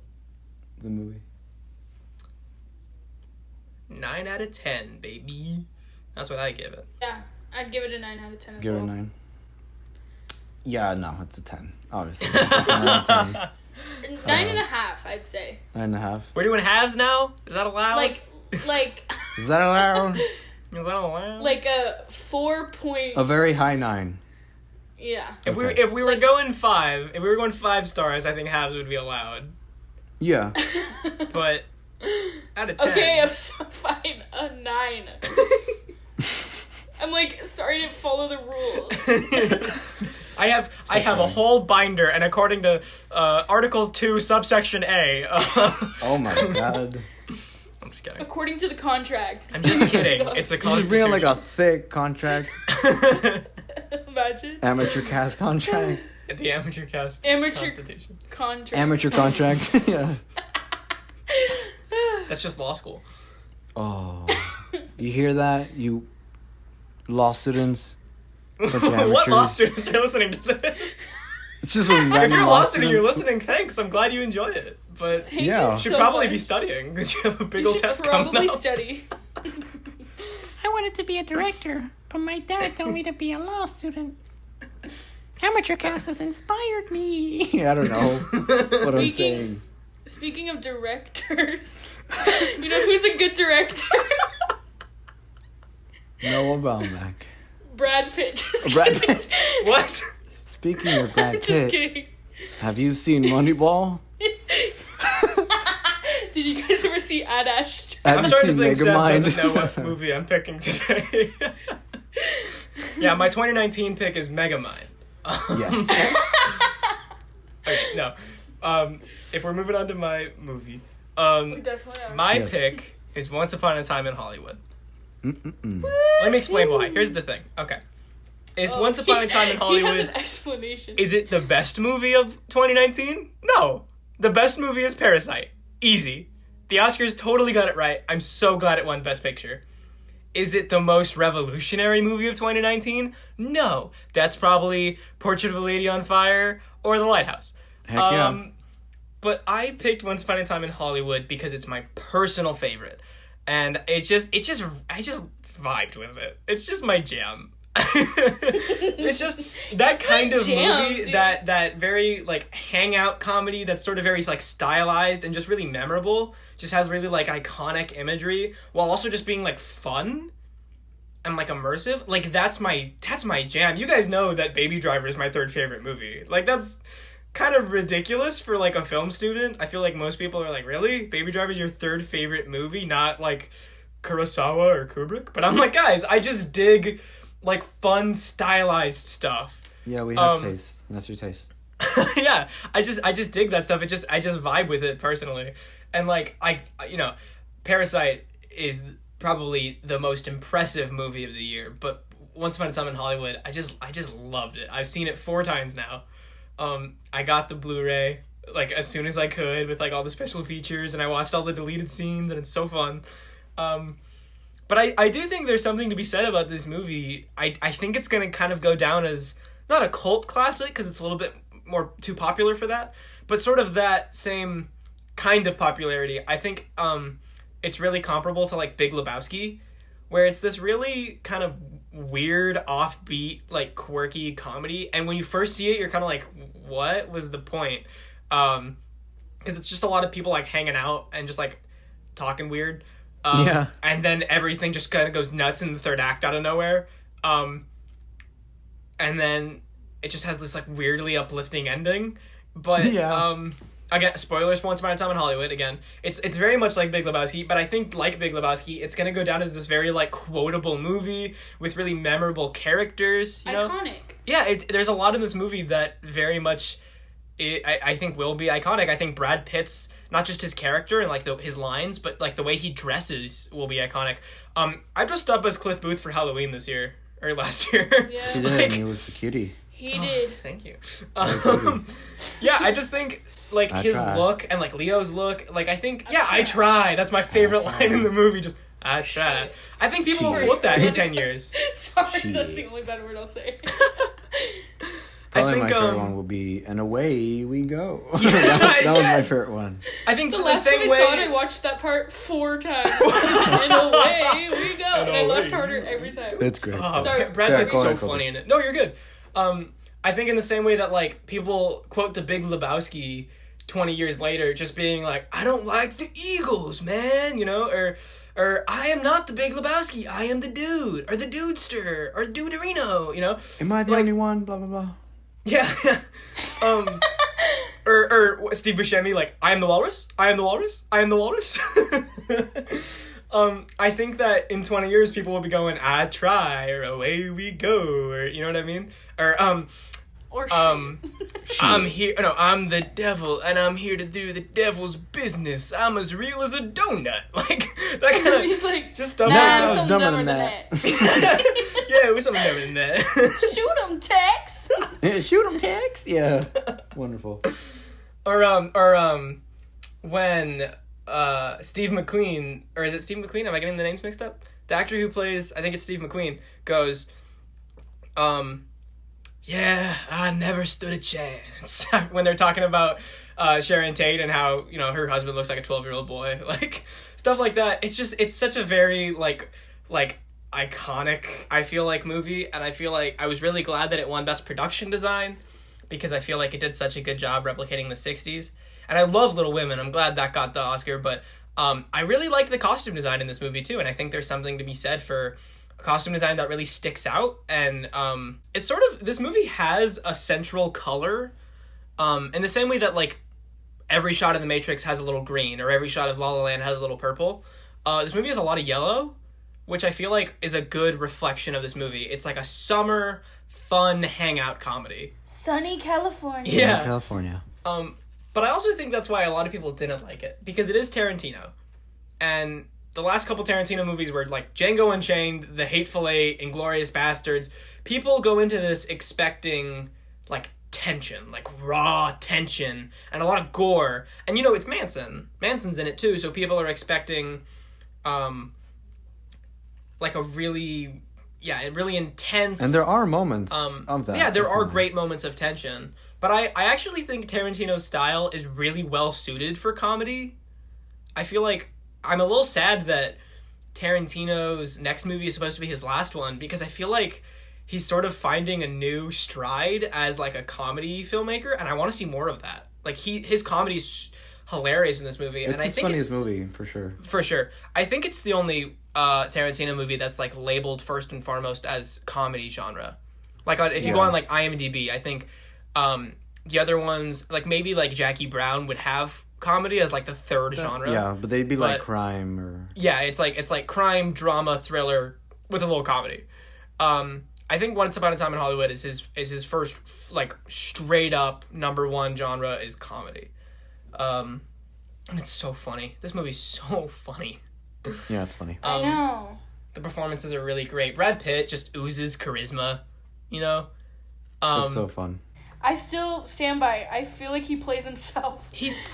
the movie? 9 out of 10, baby. That's what I give it. Yeah, I'd give it a 9 out of 10 as give well. Give it a 9? Yeah, no, it's a 10, obviously. It's a 9 out of 10. 9.5, I'd say. 9.5. We're doing halves now? Is that allowed? Like. Is that allowed? Is that allowed? Like a 4 point. A very high 9. Yeah. If we were going 5, if we were going 5 stars, I think halves would be allowed. Yeah. But out of 10. Okay, I'm so fine. A 9. I'm like, sorry to follow the rules. I have a whole binder, and according to Article 2, subsection A. Oh my god. I'm just kidding. According to the contract. I'm just kidding. It's a constitution. You bring like a thick contract. Imagine. Amateur cast contract. The amateur cast constitution. Contract. Amateur contract. Yeah. That's just law school. Oh. You hear that? You law students? What law students are listening to this? It's just a If random you're a law student, student. you're listening, thanks. I'm glad you enjoy it. But Thank Yeah. you you should so probably much. be studying because you have a big You old should test coming probably up. study. I wanted to be a director, but my dad told me to be a law student. Amateur cast has inspired me. I don't know what I'm Speaking- saying. Speaking of directors, you know who's a good director? Noah Baumbach. Brad Pitt. Just Brad kidding. Pitt. What? Speaking of Brad Just Pitt, kidding. have you seen Moneyball? Did you guys ever see Ad Astra? Have I'm you starting to seen think Seb Megamind? doesn't know what movie I'm picking today. Yeah, my 2019 pick is Megamind. Yes. Okay, no. If we're moving on to my movie, We definitely are. my Yes. pick is Once Upon a Time in Hollywood. Mm-mm-mm. Let me explain why. Here's the thing. Okay. Is Oh, Once Upon a Time in He has Hollywood, an explanation. is it the best movie of 2019? No. The best movie is Parasite. Easy. The Oscars totally got it right. I'm so glad it won Best Picture. Is it the most revolutionary movie of 2019? No. That's probably Portrait of a Lady on Fire or The Lighthouse. Heck yeah. But I picked Once Upon a Time in Hollywood because it's my personal favorite. And I just vibed with it. It's just my jam. It's just that kind my of jam, movie, dude. that very like hangout comedy that's sort of very like stylized and just really memorable. Just has really like iconic imagery while also just being like fun and like immersive. Like that's my jam. You guys know that Baby Driver is my third favorite movie. Like that's kind of ridiculous for like a film student. I feel like most people are like, really? Baby Driver is your third favorite movie, not like Kurosawa or Kubrick? But I'm like, guys, I just dig like fun stylized stuff. Yeah, we have taste. That's your taste. Yeah, I just dig that stuff. I just vibe with it personally. And like Parasite is probably the most impressive movie of the year, but Once Upon a Time in Hollywood, I just loved it. I've seen it 4 times now. I got the Blu-ray like as soon as I could with like all the special features, and I watched all the deleted scenes, and it's so fun. But I do think there's something to be said about this movie. I think it's going to kind of go down as not a cult classic because it's a little bit more too popular for that, but sort of that same kind of popularity. I think it's really comparable to like Big Lebowski, where it's this really kind of weird, offbeat, like quirky comedy, and when you first see it, you're kind of like, what was the point? Because it's just a lot of people like hanging out and just like talking weird. Yeah. And then everything just kind of goes nuts in the third act out of nowhere. And then it just has this like weirdly uplifting ending. But Yeah. Again, spoilers for Once Upon a Time in Hollywood. Again, it's very much like Big Lebowski, but I think like Big Lebowski, it's gonna go down as this very like quotable movie with really memorable characters. You know? Iconic. Yeah, there's a lot in this movie that very much, I think will be iconic. I think Brad Pitt's, not just his character and like his lines, but like the way he dresses will be iconic. I dressed up as Cliff Booth for Halloween this year or last year. Yeah. She did, Like- and he was the cutie. He did. Thank you. Very Yeah, I just think like I his try. look and like Leo's look, like I think I try. That's my favorite line in the movie. Just I try. Shit. I think people will Shit. quote that in 10 years. Sorry, Shit. that's the only bad word I'll say. Probably think, my favorite one will be "And Away We Go." Yeah, that was my yes. favorite one. I think The the last time same I saw it, I way. watched that part 4 times. And away we go. And I away laughed we harder every time. That's great. Oh, Sorry. Brad Sorry, Pitt's go so ahead, Kolby. funny in it. No, you're good. I think in the same way that like people quote the Big Lebowski 20 years later, just being like, I don't like the Eagles, man, you know, or I am not the Big Lebowski, I am the dude, or the dudester, or Duderino, you know? Am I the like- only one? Blah blah blah. Yeah. Or Steve Buscemi, like, I am the walrus, I am the walrus, I am the walrus. I think that in 20 years people will be going, I try, or away we go, or you know what I mean? Or Or I'm here. No, I'm the devil, and I'm here to do the devil's business. I'm as real as a donut. Like that kind of he's like, just stuff nah, like that I'm was something dumber dumber than than that. that. Yeah, it was something better than that. Shoot him, Tex. Yeah, shoot 'em, Tex. Yeah, wonderful. or when Steve McQueen, or is it Steve McQueen? Am I getting the names mixed up? The actor who plays, I think it's Steve McQueen, goes, yeah, I never stood a chance. When they're talking about Sharon Tate and how, you know, her husband looks like a 12-year-old boy. Like, stuff like that. It's such a very, like iconic, I feel like, movie. And I feel like I was really glad that it won Best Production Design, because I feel like it did such a good job replicating the 60s. And I love Little Women. I'm glad that got the Oscar, but I really liked the costume design in this movie too, and I think there's something to be said for a costume design that really sticks out. And it's sort of, this movie has a central color, in the same way that, like, every shot of The Matrix has a little green, or every shot of La La Land has a little purple. This movie has a lot of yellow, which I feel like is a good reflection of this movie. It's like a summer, fun hangout comedy. Sunny California. Yeah. California. But I also think that's why a lot of people didn't like it, because it is Tarantino. And the last couple Tarantino movies were like Django Unchained, The Hateful Eight, Inglourious Bastards. People go into this expecting, like, tension, like raw tension, and a lot of gore. And, you know, it's Manson. Manson's in it too, so people are expecting, like, a really intense... And there are moments of that. Yeah, there are great moments of tension. But I actually think Tarantino's style is really well suited for comedy. I feel like I'm a little sad that Tarantino's next movie is supposed to be his last one, because I feel like he's sort of finding a new stride as, like, a comedy filmmaker, and I want to see more of that. Like, his comedy's hilarious in this movie, and I think it's his funniest movie, for sure. For sure. I think it's the only Tarantino movie that's, like, labeled first and foremost as comedy genre. Like, if you go on, like, IMDb, I think the other ones, like, maybe, like, Jackie Brown would have comedy as, like, the third genre. Yeah, but they'd be like crime or... Yeah, it's like crime, drama, thriller with a little comedy. I think Once Upon a Time in Hollywood is his first, like, straight up #1 genre is comedy. And it's so funny. This movie's so funny. Yeah, it's funny. I know. The performances are really great. Brad Pitt just oozes charisma, you know? It's so fun. I still stand by. I feel like he plays himself.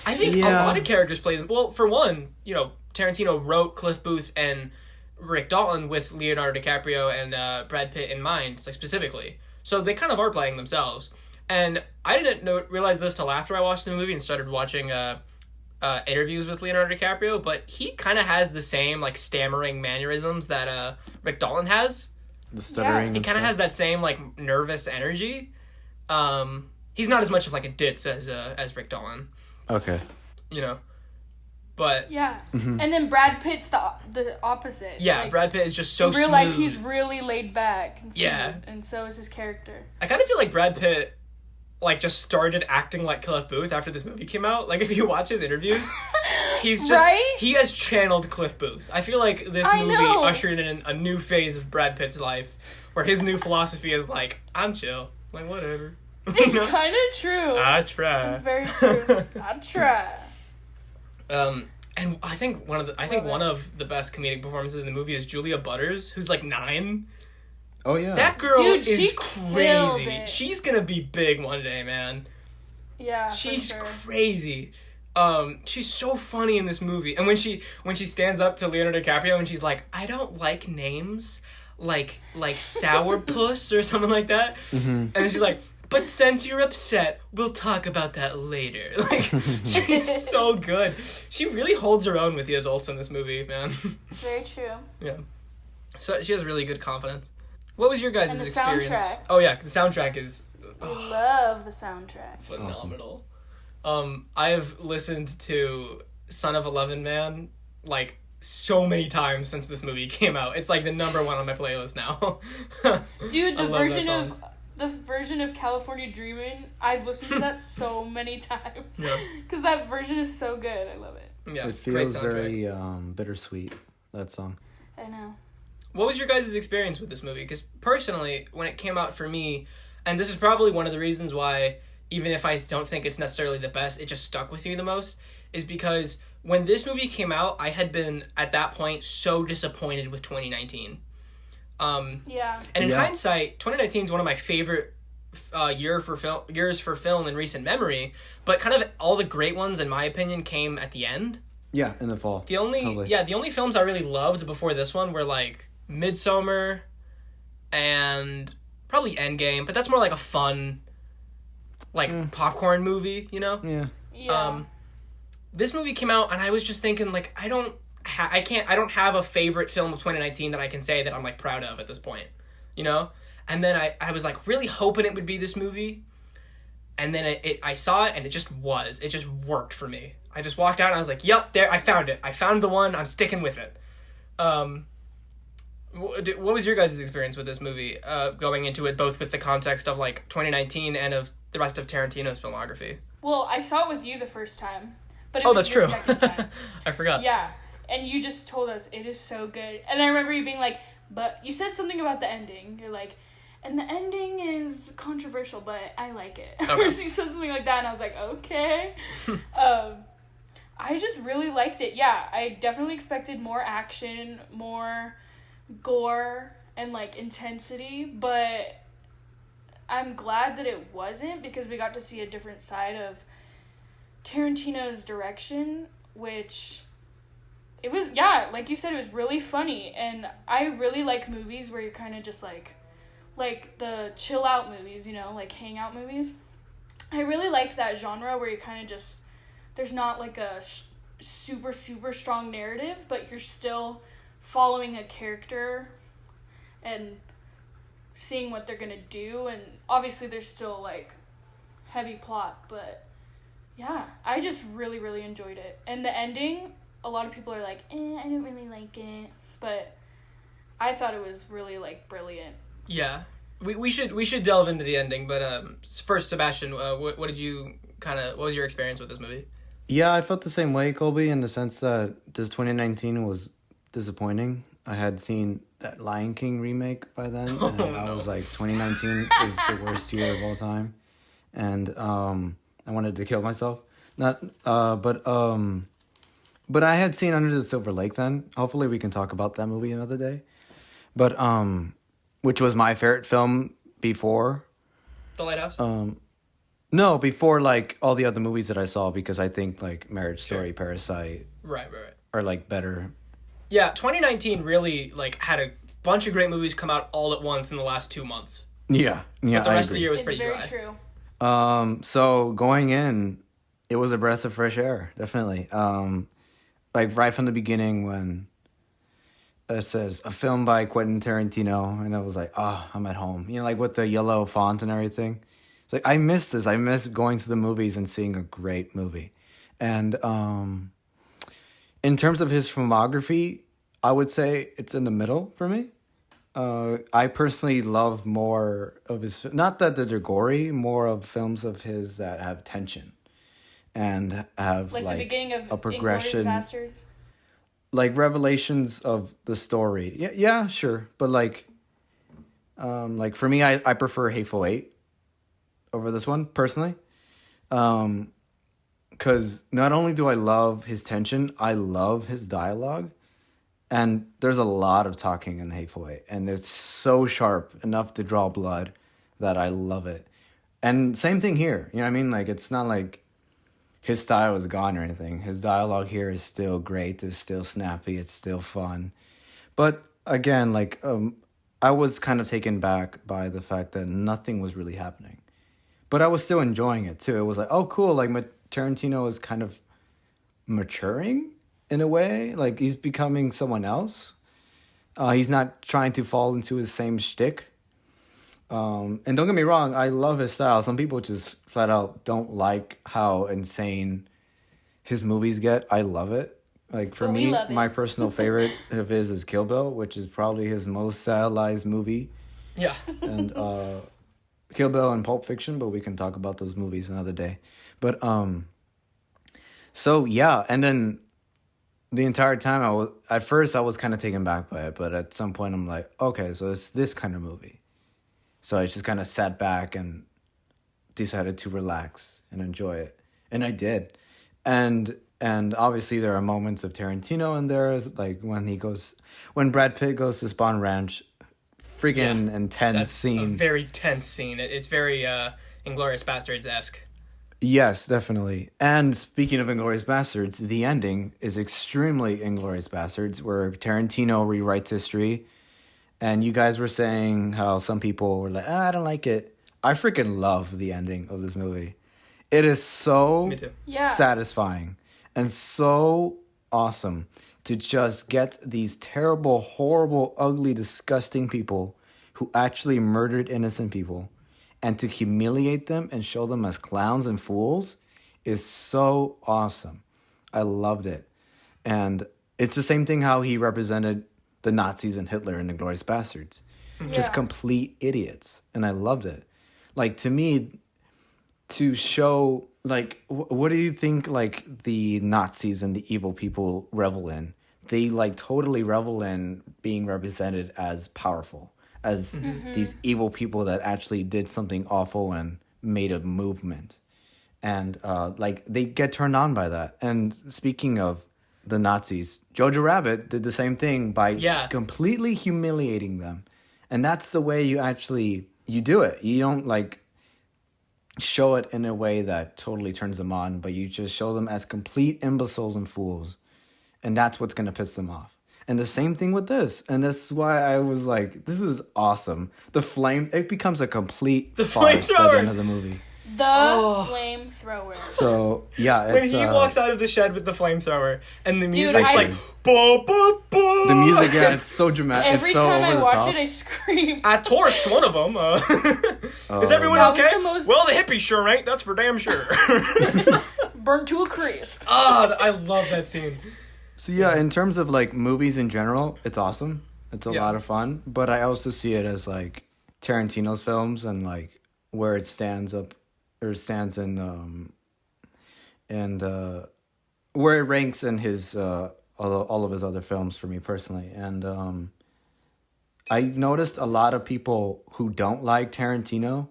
I think a lot of characters play them. Well, for one, you know, Tarantino wrote Cliff Booth and Rick Dalton with Leonardo DiCaprio and Brad Pitt in mind, like, specifically. So they kind of are playing themselves. And I didn't realize this till after I watched the movie and started watching interviews with Leonardo DiCaprio, but he kind of has the same, like, stammering mannerisms that Rick Dalton has. The stuttering. Yeah. He kind of has that same, like, nervous energy. He's not as much of, like, a ditz as Rick Dalton. Okay. You know, but yeah. And then Brad Pitt's the opposite. Yeah, like, Brad Pitt is just so in real smooth. life, he's really laid back. And smooth, Yeah, and so is his character. I kind of feel like Brad Pitt, like, just started acting like Cliff Booth after this movie came out. Like, if you watch his interviews, he's just he has channeled Cliff Booth. I feel like this movie ushered in a new phase of Brad Pitt's life, where his new philosophy is like, I'm chill, like, whatever. It's kind of true. I try. It's very true. I try. And I think one of the best comedic performances in the movie is Julia Butters, who's like 9. Oh yeah. That girl is crazy. It. She's gonna be big one day, man. Yeah, she's crazy. She's so funny in this movie. And when she stands up to Leonardo DiCaprio and she's like, I don't like names like Sourpuss or something like that. Mm-hmm. And then she's like, but since you're upset, we'll talk about that later. Like, she's so good. She really holds her own with the adults in this movie, man. Very true. Yeah. So she has really good confidence. What was your guys' experience? Soundtrack. Oh yeah, the soundtrack is love the soundtrack. Phenomenal. Awesome. I've listened to Son of 11 Man like so many times since this movie came out. It's like the #1 on my playlist now. Dude, the version of California Dreamin', I've listened to that so many times. Yeah. Because that version is so good. I love it. Yeah, it feels very bittersweet, that song. I know. What was your guys' experience with this movie? Because personally, when it came out for me, and this is probably one of the reasons why, even if I don't think it's necessarily the best, it just stuck with me the most, is because when this movie came out, I had been, at that point, so disappointed with 2019. Yeah. And in hindsight, 2019 is one of my favorite years for film in recent memory, but kind of all the great ones, in my opinion, came at the end. Yeah, in the fall. The only films I really loved before this one were like Midsommar and probably Endgame, but that's more like a fun, like, popcorn movie, you know? Yeah. Yeah. This movie came out, and I was just thinking, like, I don't have a favorite film of 2019 that I can say that I'm, like, proud of at this point, you know? And then I was, like, really hoping it would be this movie, and then I saw it, and it just worked for me. I just walked out, and I was like, yep, there, I found it. I found the one, I'm sticking with it. What was your guys' experience with this movie, going into it, both with the context of, like, 2019 and of the rest of Tarantino's filmography? Well, I saw it with you the first time. But Oh, that's true. Second time. I forgot. Yeah. And you just told us it is so good. And I remember you being like, but you said something about the ending. You're like, and the ending is controversial, but I like it. Okay. Or you said something like that, and I was like, okay. I just really liked it. Yeah, I definitely expected more action, more gore, and, like, intensity, but I'm glad that it wasn't, because we got to see a different side of Tarantino's direction, which it was, yeah, like you said, it was really funny. And I really like movies where you're kind of just like the chill out movies, you know, like hangout movies. I really liked that genre where you kind of just, there's not like a super strong narrative, but you're still following a character and seeing what they're gonna do. And obviously there's still, like, heavy plot, but yeah, I just really enjoyed it. And the ending, a lot of people are like, I don't really like it, but I thought it was really, like, brilliant. Yeah, we should delve into the ending, but first, Sebastian, what was your experience with this movie? Yeah, I felt the same way, Kolby, in the sense that this 2019 was disappointing. I had seen that Lion King remake by then, and I was like, 2019 is the worst year of all time, and I wanted to kill myself. But I had seen Under the Silver Lake then. Hopefully we can talk about that movie another day. But which was my favorite film before The Lighthouse? No, before, like, all the other movies that I saw, because I think, like, Marriage Story, Parasite Right. are, like, better. Yeah, 2019 really, like, had a bunch of great movies come out all at once in the last 2 months. Yeah, But the I rest of agree. the year was It's pretty very dry. true. So going in, it was a breath of fresh air, definitely. Like, right from the beginning when it says a film by Quentin Tarantino, and I was like, oh, I'm at home. You know, like with the yellow font and everything. It's like, I miss this. I miss going to the movies and seeing a great movie. And in terms of his filmography, I would say it's in the middle for me. I personally love more of his, not that they're gory, more of films of his that have tension and have Like the beginning of a progression, Inglourious Basterds? like revelations of the story. Yeah, sure, but like for me, I prefer Hateful Eight over this one personally, because not only do I love his tension, I love his dialogue. And there's a lot of talking in Hateful Eight, and it's so sharp enough to draw blood that I love it. And same thing here, you know what I mean? Like, it's not like his style is gone or anything. His dialogue here is still great, it's still snappy, it's still fun. But again, like, I was kind of taken back by the fact that nothing was really happening. But I was still enjoying it too. It was like, oh, cool, like Tarantino is kind of maturing in a way, like he's becoming someone else. He's not trying to fall into his same shtick. And don't get me wrong, I love his style. Some people just flat out don't like how insane his movies get. I love it. Like, for me, my personal favorite of his is Kill Bill, which is probably his most stylized movie. Yeah. And Kill Bill and Pulp Fiction, but we can talk about those movies another day. But so yeah, and then the entire time at first I was kind of taken back by it, but at some point I'm like, okay, so it's this kind of movie. So I just kind of sat back and decided to relax and enjoy it, and I did. And obviously there are moments of Tarantino in there, like when Brad Pitt goes to Spawn Ranch, freaking intense scene. That's a very tense scene. It's very Inglourious Basterds-esque. Yes, definitely. And speaking of Inglourious Basterds, the ending is extremely Inglourious Basterds, where Tarantino rewrites history And you guys were saying how some people were like, I don't like it. I freaking love the ending of this movie. It is so Me too. Yeah. satisfying and so awesome to just get these terrible, horrible, ugly, disgusting people who actually murdered innocent people and to humiliate them and show them as clowns and fools is so awesome. I loved it. And it's the same thing how he represented the Nazis and Hitler and the Glorious Bastards. Just Yeah. complete idiots. And I loved it. Like, to me, to show, like, what do you think, like, the Nazis and the evil people revel in? They, like, totally revel in being represented as powerful, as these evil people that actually did something awful and made a movement. And, like, they get turned on by that. And speaking of the Nazis, Jojo Rabbit did the same thing by completely humiliating them. And that's the way you do it. You don't, like, show it in a way that totally turns them on, but you just show them as complete imbeciles and fools. And that's what's going to piss them off. And the same thing with this. And that's why I was like, this is awesome. It becomes a complete farce by the end of the movie. The flamethrower. So, yeah. When he walks out of the shed with the flamethrower and the music's I- like, bo, bo, bo. The music, yeah, it's so dramatic. Every it's so time over I the watch top. it, I scream. I torched one of them. Is everyone That was okay? the most- Well, the hippies sure ain't. That's for damn sure. Burnt to a crisp. I love that scene. So yeah, in terms of like movies in general, it's awesome. It's a lot of fun, but I also see it as like Tarantino's films and like where it stands in where it ranks in his all of his other films for me personally. And I noticed a lot of people who don't like Tarantino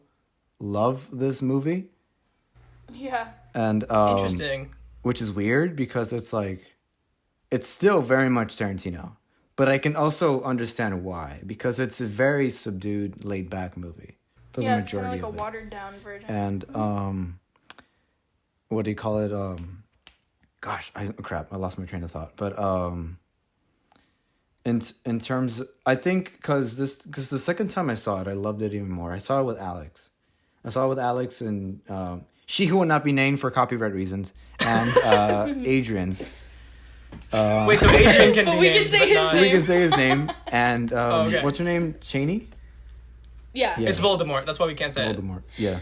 love this movie. Yeah. And Interesting. which is weird because it's like it's still very much Tarantino, but I can also understand why, because it's a very subdued, laid back movie for the Yeah, it's kind of majority like a of it. watered down version. And what do you call it? Gosh, I lost my train of thought. But in terms, I think because the second time I saw it, I loved it even more. I saw it with Alex. And she who will not be named for copyright reasons, and Adrian. Wait, so Adrian can But be we named, can say but his not... We can say his name. And okay. what's her name? Cheney? Yeah. Yeah. It's Voldemort. That's why we can't say it. Voldemort. Yeah.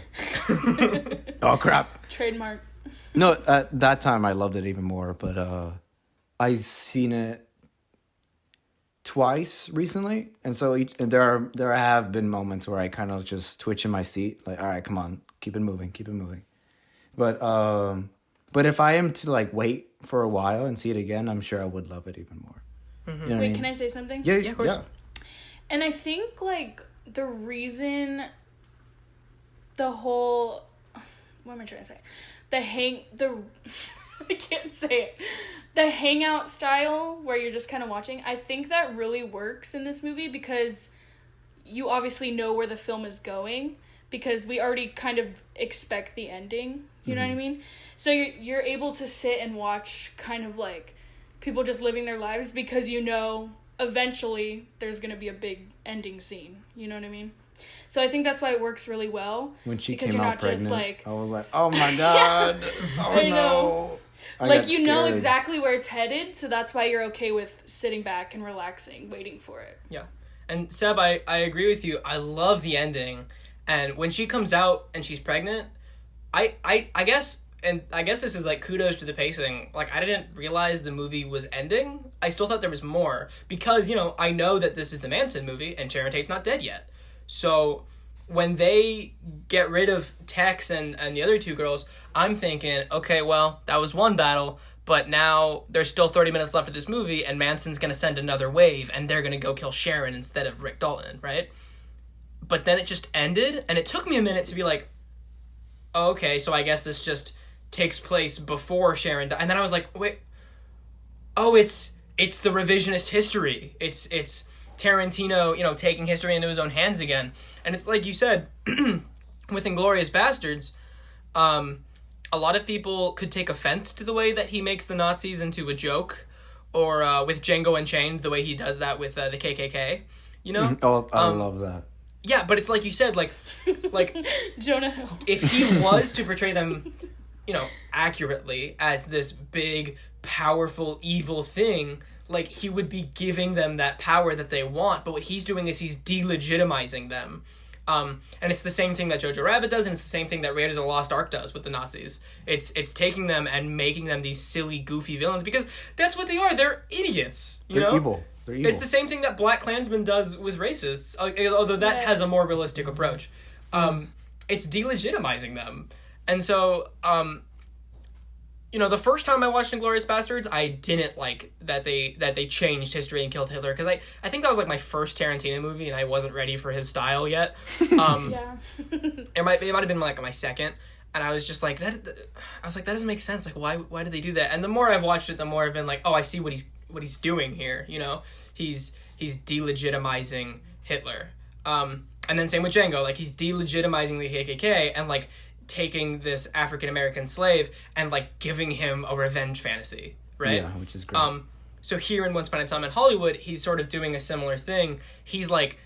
Oh crap. Trademark. No, at that time I loved it even more, but I seen it twice recently, and so there have been moments where I kind of just twitch in my seat, like, all right, come on, keep it moving. But if I am to like wait for a while and see it again, I'm sure I would love it even more. You know what I Wait, mean? can I say something? Yeah, of course. Yeah. And I think, like, the reason the whole... What am I trying to say? I can't say it. The hangout style, where you're just kind of watching, I think that really works in this movie because you obviously know where the film is going because we already kind of expect the ending. You know what I mean? So you're able to sit and watch kind of, like, people just living their lives because you know eventually there's going to be a big ending scene. You know what I mean? So I think that's why it works really well. When she because came you're out not just, pregnant, like... I was like, oh my god. Oh I no. know. I Like, got you know scared. exactly where it's headed, so that's why you're okay with sitting back and relaxing, waiting for it. Yeah. And Seb, I agree with you. I love the ending. And when she comes out and she's pregnant, I guess this is like kudos to the pacing. Like, I didn't realize the movie was ending. I still thought there was more because, you know, I know that this is the Manson movie and Sharon Tate's not dead yet. So when they get rid of Tex and the other two girls, I'm thinking, okay, well, that was one battle, but now there's still 30 minutes left of this movie and Manson's going to send another wave and they're going to go kill Sharon instead of Rick Dalton, right? But then it just ended and it took me a minute to be like, oh, okay, so I guess this just takes place before Sharon died. And then I was like, wait, oh, it's the revisionist history. It's Tarantino, you know, taking history into his own hands again. And it's like you said, with Inglourious Bastards, a lot of people could take offense to the way that he makes the Nazis into a joke, or with Django Unchained, the way he does that with the KKK. you know? Oh, I love that. Yeah, but it's like you said, like Jonah Hill. if he was to portray them, accurately as this big, powerful, evil thing, like, he would be giving them that power that they want, but what he's doing is he's delegitimizing them. And it's the same thing that Jojo Rabbit does, and it's the same thing that Raiders of the Lost Ark does with the Nazis. It's taking them and making them these silly, goofy villains, because that's what they are. They're idiots, you know? They're evil. It's the same thing that BlacKkKlansman does with racists, although that has a more realistic approach. It's delegitimizing them. And so, the first time I watched Inglourious Basterds, I didn't like that they changed history and killed Hitler, because I think that was like my first Tarantino movie, and I wasn't ready for his style yet. Yeah. it might have been like my second, and I was just like that. I was like, that doesn't make sense. Like, why did they do that? And the more I've watched it, the more I've been like, oh, I see what he's doing here. He's delegitimizing Hitler. And then same with Django, like, he's delegitimizing the KKK and like taking this African American slave and like giving him a revenge fantasy, right? Yeah, which is great. So here in Once Upon a Time in Hollywood, he's sort of doing a similar thing. He's like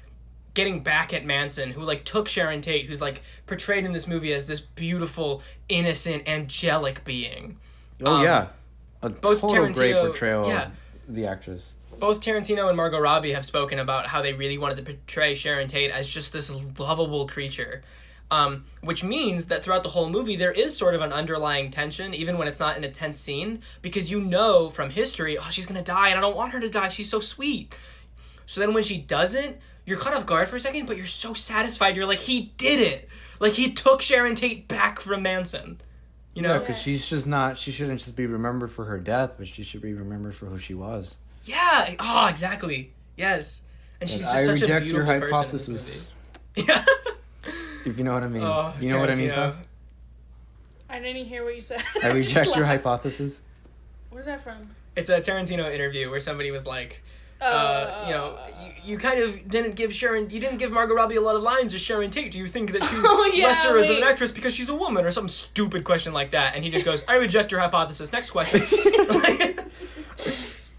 getting back at Manson, who like took Sharon Tate, who's like portrayed in this movie as this beautiful, innocent, angelic being. A both total great Tarantino- portrayal yeah. of the actress. Both Tarantino and Margot Robbie have spoken about how they really wanted to portray Sharon Tate as just this lovable creature. Which means that throughout the whole movie, there is sort of an underlying tension, even when it's not an intense scene, because from history, oh, she's going to die, and I don't want her to die. She's so sweet. So then when she doesn't, you're caught off guard for a second, but you're so satisfied. You're like, he did it. Like, he took Sharon Tate back from Manson. Yeah, because she's just not, she shouldn't just be remembered for her death, but she should be remembered for who she was. Yeah. Oh, exactly. Yes. And she's just such a beautiful person. I reject your hypothesis. Yeah. If you know what I mean. Oh, you know what I mean, Fabs? I didn't hear what you said. I reject your hypothesis. Where's that from? It's a Tarantino interview where somebody was like, you kind of didn't give Margot Robbie a lot of lines as Sharon Tate. Do you think that she's lesser as an actress because she's a woman, or some stupid question like that? And he just goes, I reject your hypothesis. Next question.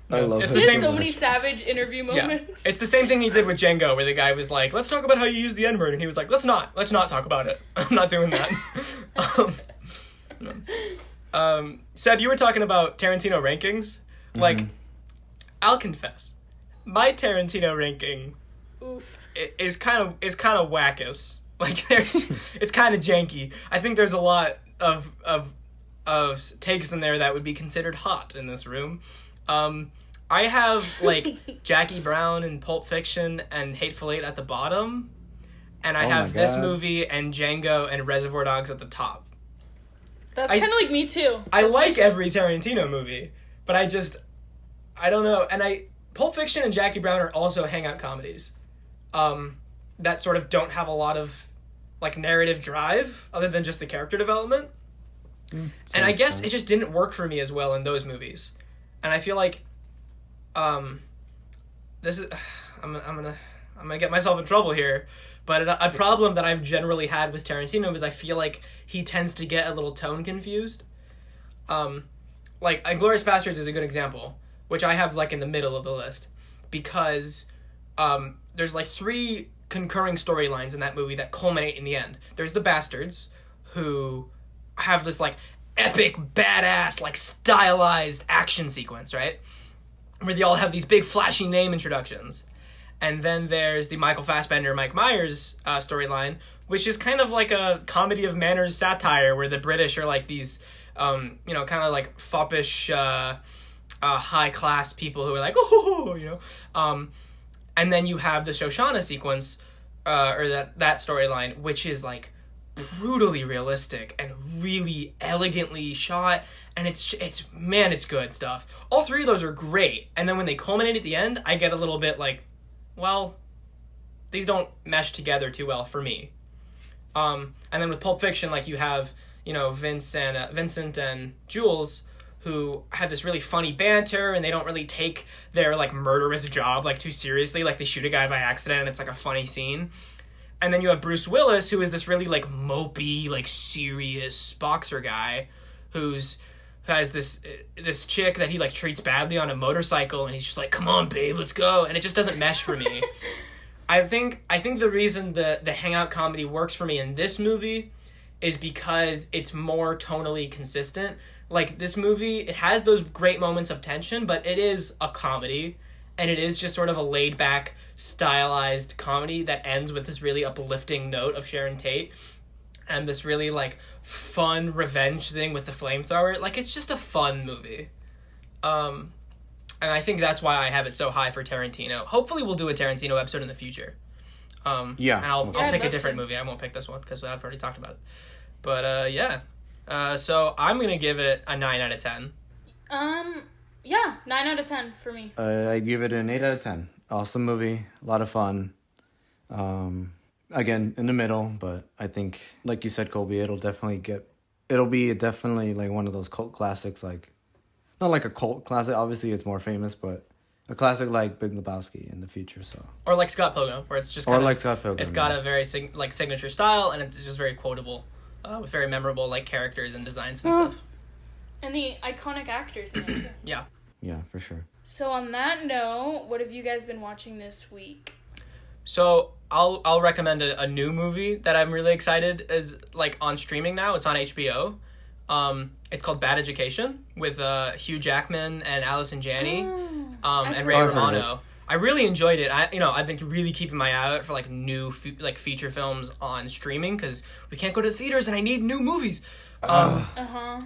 I love it. There's so many savage interview moments. Yeah. It's the same thing he did with Django, where the guy was like, let's talk about how you use the N-word. And he was like, let's not talk about it. I'm not doing that. Seb, you were talking about Tarantino rankings. Like, I'll confess, my Tarantino ranking is kind of wackus. Like, it's kind of janky. I think there's a lot of takes in there that would be considered hot in this room. I have, like, Jackie Brown and Pulp Fiction and Hateful Eight at the bottom, and I have this movie and Django and Reservoir Dogs at the top. That's kind of like me, too. I like every Tarantino movie, but I don't know. And Pulp Fiction and Jackie Brown are also hangout comedies that sort of don't have a lot of, like, narrative drive other than just the character development. And I guess it just didn't work for me as well in those movies. And I feel like, this is, I'm gonna get myself in trouble here, but a problem that I've generally had with Tarantino is I feel like he tends to get a little tone confused. Like, Inglourious Basterds is a good example, which I have, like, in the middle of the list, because, there's, like, 3 concurring storylines in that movie that culminate in the end. There's the Bastards, who have this, like, epic, badass, like, stylized action sequence, right? Where they all have these big, flashy name introductions. And then there's the Michael Fassbender, Mike Myers storyline, which is kind of like a comedy of manners satire, where the British are, like, these, kind of, like, foppish, high-class people who are like, oh, and then you have the Shoshana sequence, or that storyline, which is, like, brutally realistic and really elegantly shot, and it's good stuff. All 3 of those are great, and then when they culminate at the end, I get a little bit like, well, these don't mesh together too well for me. And then with Pulp Fiction, like, you have, Vincent and Jules, who have this really funny banter, and they don't really take their, like, murderous job, like, too seriously. Like, they shoot a guy by accident, and it's, like, a funny scene. And then you have Bruce Willis, who is this really, like, mopey, like, serious boxer guy who has this chick that he, like, treats badly on a motorcycle, and he's just like, come on, babe, let's go. And it just doesn't mesh for me. I think the reason the hangout comedy works for me in this movie is because it's more tonally consistent. Like, this movie, it has those great moments of tension, but it is a comedy, and it is just sort of a laid-back, stylized comedy that ends with this really uplifting note of Sharon Tate, and this really, like, fun revenge thing with the flamethrower. Like, it's just a fun movie. And I think that's why I have it so high for Tarantino. Hopefully we'll do a Tarantino episode in the future. Yeah. And I'll I'd pick a love different to. movie. I won't pick this one because I've already talked about it. But, yeah. So I'm going to give it a 9 out of 10. Yeah, 9 out of 10 for me. I give it an 8 out of 10. Awesome movie, a lot of fun. Again, in the middle, but I think, like you said, Kolby, it'll be definitely like one of those cult classics, like, not like a cult classic, obviously it's more famous, but a classic like Big Lebowski in the future, so. Or like Scott Pilgrim, where it's just Or kind like of, Scott Pilgrim, it's got yeah. a very signature style, and it's just very quotable, with very memorable like characters and designs and stuff. And the iconic actors in it, too. Yeah. Yeah, for sure. So on that note, what have you guys been watching this week? So I'll recommend a new movie that I'm really excited is like on streaming now. It's on HBO. It's called Bad Education with Hugh Jackman and Allison Janney, and Ray I've heard of Romano. I really enjoyed it. I've been really keeping my eye out for like new feature films on streaming because we can't go to the theaters and I need new movies.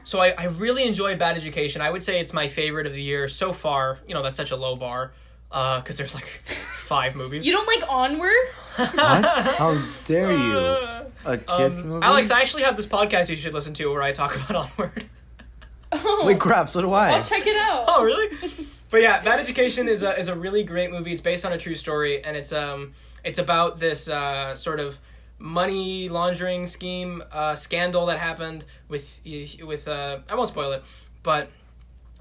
So I really enjoyed Bad Education. I would say it's my favorite of the year so far. That's such a low bar because there's like 5 movies. You don't like Onward? What? How dare you? A kid's movie? Alex, I actually have this podcast you should listen to where I talk about Onward. Oh, Wait, crap, so do I. I'll check it out. Oh, really? But yeah, Bad Education is a really great movie. It's based on a true story, and it's about this sort of money laundering scheme scandal that happened with I won't spoil it, but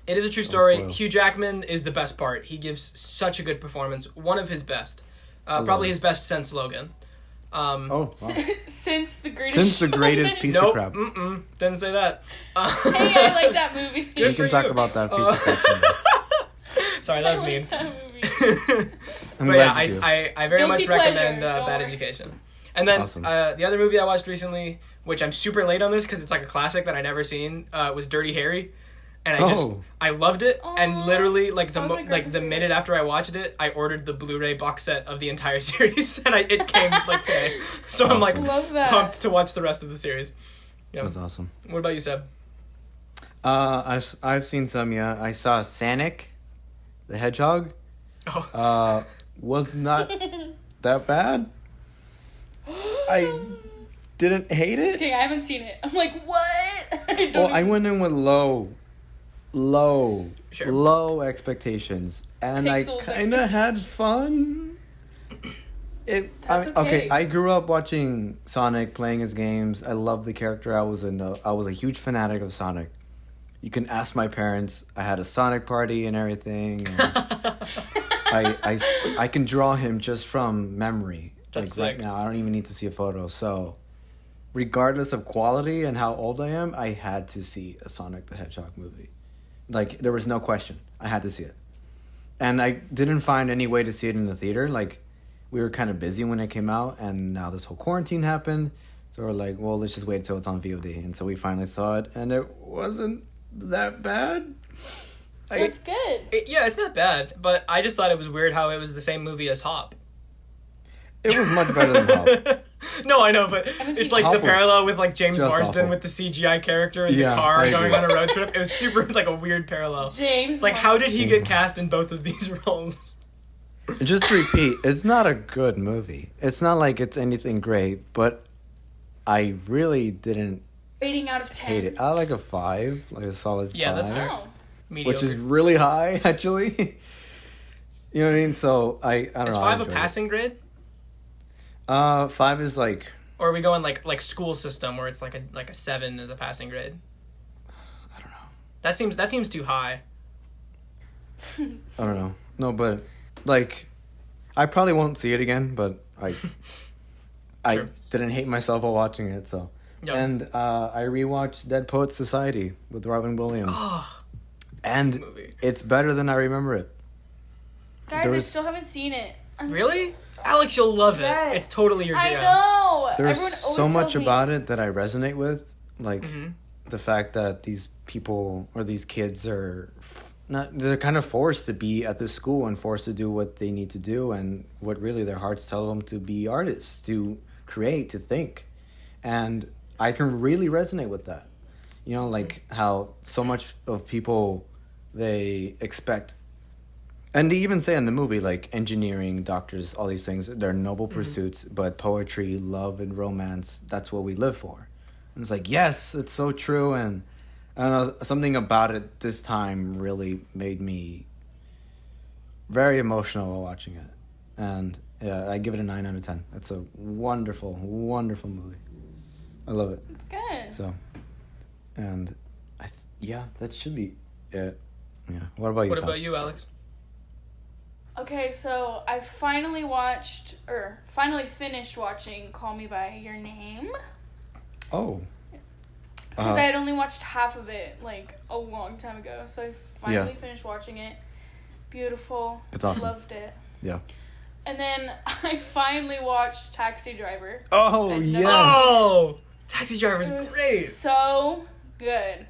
it is a true story. spoil. Hugh Jackman is the best part. He gives such a good performance, one of his best, probably his best since Logan. Oh, wow. Since the greatest. Since the greatest piece Nope, of crap. didn't say that. Hey, I like that movie. We for can talk you. about that piece of crap. Sorry, that was I mean. like that movie. I'm But glad yeah, you do. I very Guilty much recommend pleasure, don't Bad worry. Education. And then Awesome. the other movie I watched recently, which I'm super late on this because it's like a classic that I never seen, was Dirty Harry, and I loved it. And Aw, literally like that was my grandpa's the minute after I watched it, I ordered the Blu-ray box set of the entire series, and it came like today. So I'm like Awesome. Love that. pumped to watch the rest of the series. Yeah. That's awesome. What about you, Seb? I've seen some, yeah. I saw Sonic the Hedgehog. Oh, Was not that bad. I didn't hate Just it. kidding, I haven't seen it. I'm like, what? I don't Well, I even- went in with Sure. low expectations, and I Pixels kind of had fun. That's okay. okay. I grew up watching Sonic, playing his games. I love the character. I was a huge fanatic of Sonic. You can ask my parents. I had a Sonic party and everything. And I can draw him just from memory. That's like right sick. now, I don't even need to see a photo. So, regardless of quality and how old I am, I had to see a Sonic the Hedgehog movie. Like, there was no question. I had to see it. And I didn't find any way to see it in the theater. Like, we were kind of busy when it came out, and now this whole quarantine happened. So we're like, well, let's just wait till it's on VOD. And so we finally saw it, and it wasn't that bad. That's good. yeah, it's not bad, but I just thought it was weird how it was the same movie as Hop. It was much better than Hop. No, I know, but haven't it's seen like Hop the was parallel with like James just Marsden awful. with the CGI character in Yeah, the car I going agree. on a road trip. It was super like a weird parallel. James. Like, how did he get James cast in both of these roles? Just to repeat, it's not a good movie. It's not like it's anything great, but I really didn't Rating out of 10. hate it. I like a 5, like a solid 5. Yeah, that's fair. Oh. Mediocre. Which is really high, actually. You know what I mean? So I don't Is know. I 5 a enjoyed passing grade? it. 5 is like, Or are we going like school system where it's like a 7 is a passing grade? I don't know. That seems too high. I don't know. No, but like, I probably won't see it again. But I Sure. didn't hate myself while watching it. So, Yep. and I rewatched Dead Poets Society with Robin Williams, Oh, and movie. it's better than I remember it. Guys, There I was- still haven't seen it. I'm Really? Alex, you'll love it. Yes. It's totally your I jam. know. There's Everyone always so much tells me. about it that I resonate with, like the fact that these people or these kids are they're kind of forced to be at this school and forced to do what they need to do and what really their hearts tell them to be artists, to create, to think. And I can really resonate with that. You know, like how so much of people, they expect, and they even say in the movie, like engineering, doctors, all these things, they're noble pursuits, but poetry, love, and romance, that's what we live for. And it's like, yes, it's so true. And I don't know, something about it this time really made me very emotional while watching it. And yeah, I give it a 9 out of 10. It's a wonderful, wonderful movie. I love it. It's good. So, and yeah, that should be it. Yeah. What about you? What Pal? about you, Alex? Okay, so I finally finished watching Call Me By Your Name. Oh. Because I had only watched half of it, like, a long time ago. So I finally finished watching it. Beautiful. It's awesome. Loved it. Yeah. And then I finally watched Taxi Driver. Oh, I'd yes. never- Oh! Taxi Driver's It was great. so good.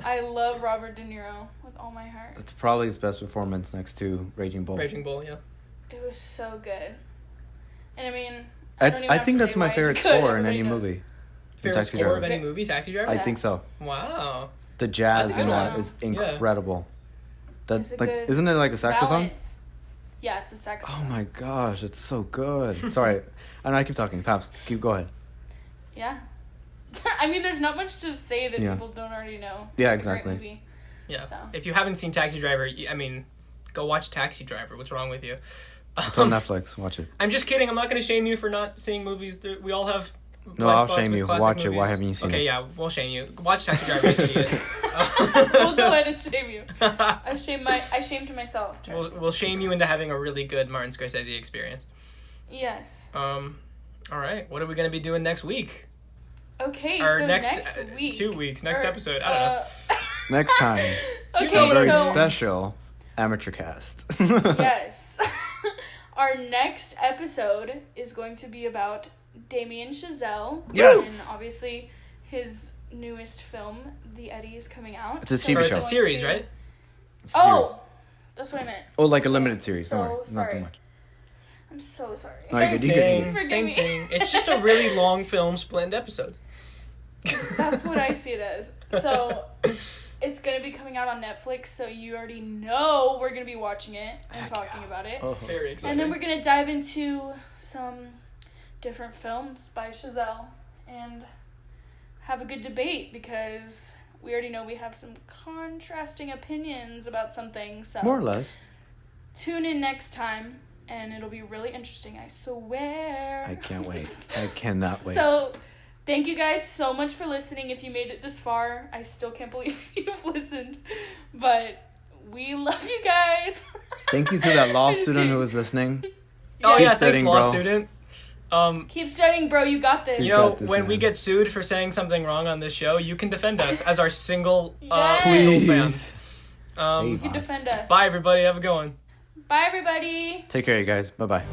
I love Robert De Niro with all my heart. It's probably his best performance next to Raging Bull. Raging Bull, yeah. It was so good. And I mean, I think that's my favorite score in any movie. Favorite Taxi score of Driver. any movie, Taxi Driver? I think so. Wow. The jazz That's a in good that one. is incredible. It's That a like good isn't it like a saxophone? Balance. Yeah, it's a saxophone. Oh my gosh, it's so good. Sorry, I know I keep talking. Paps, go ahead. Yeah. I mean, there's not much to say that Yeah. people don't already know. Yeah, It's exactly. A great movie. Yeah. So. If you haven't seen Taxi Driver, I mean, go watch Taxi Driver. What's wrong with you? It's on Netflix. Watch it. I'm just kidding. I'm not going to shame you for not seeing movies. We all have. No, blind I'll spots shame with you. classic Watch it. Why movies. haven't you seen Okay, it? yeah, we'll shame you. Watch Taxi Driver, you idiot. We'll go ahead and shame you. I shamed myself. Trust me. We'll shame you into having a really good Martin Scorsese experience. Yes. All right. What are we going to be doing next week? Okay, Or so next week. 2 weeks. Next or, episode. I don't know. Next time, Okay, a very so special amateur cast. yes. Our next episode is going to be about Damien Chazelle. Yes. And obviously his newest film, The Eddie, is coming out. It's a So TV Or we're it's a show. going series, to- right? It's serious. Oh, that's what I meant. Oh, like a limited series. So Don't worry, not too sorry. much. I'm so sorry. No, you're good, you're good, you're good. Forgive Same me. thing. It's just a really long film split into episodes. That's what I see it as. So it's going to be coming out on Netflix, so you already know we're going to be watching it and Heck talking yeah. about it. Oh. Very exciting. And then we're going to dive into some different films by Chazelle and have a good debate because we already know we have some contrasting opinions about some things. So More or less. tune in next time and it'll be really interesting, I swear. I can't wait. I cannot wait. So thank you guys so much for listening. If you made it this far, I still can't believe you've listened, but we love you guys. Thank you to that law I'm just student kidding. who was listening. Oh Keep yeah, thanks, studying, law bro. student. Keep studying, bro. You got this. You You know, got this, when we man. get sued for saying something wrong on this show, you can defend us as our single Yes. legal fan. Please. You can defend us. Bye, everybody. Have a good one. Bye, everybody. Take care, you guys. Bye-bye.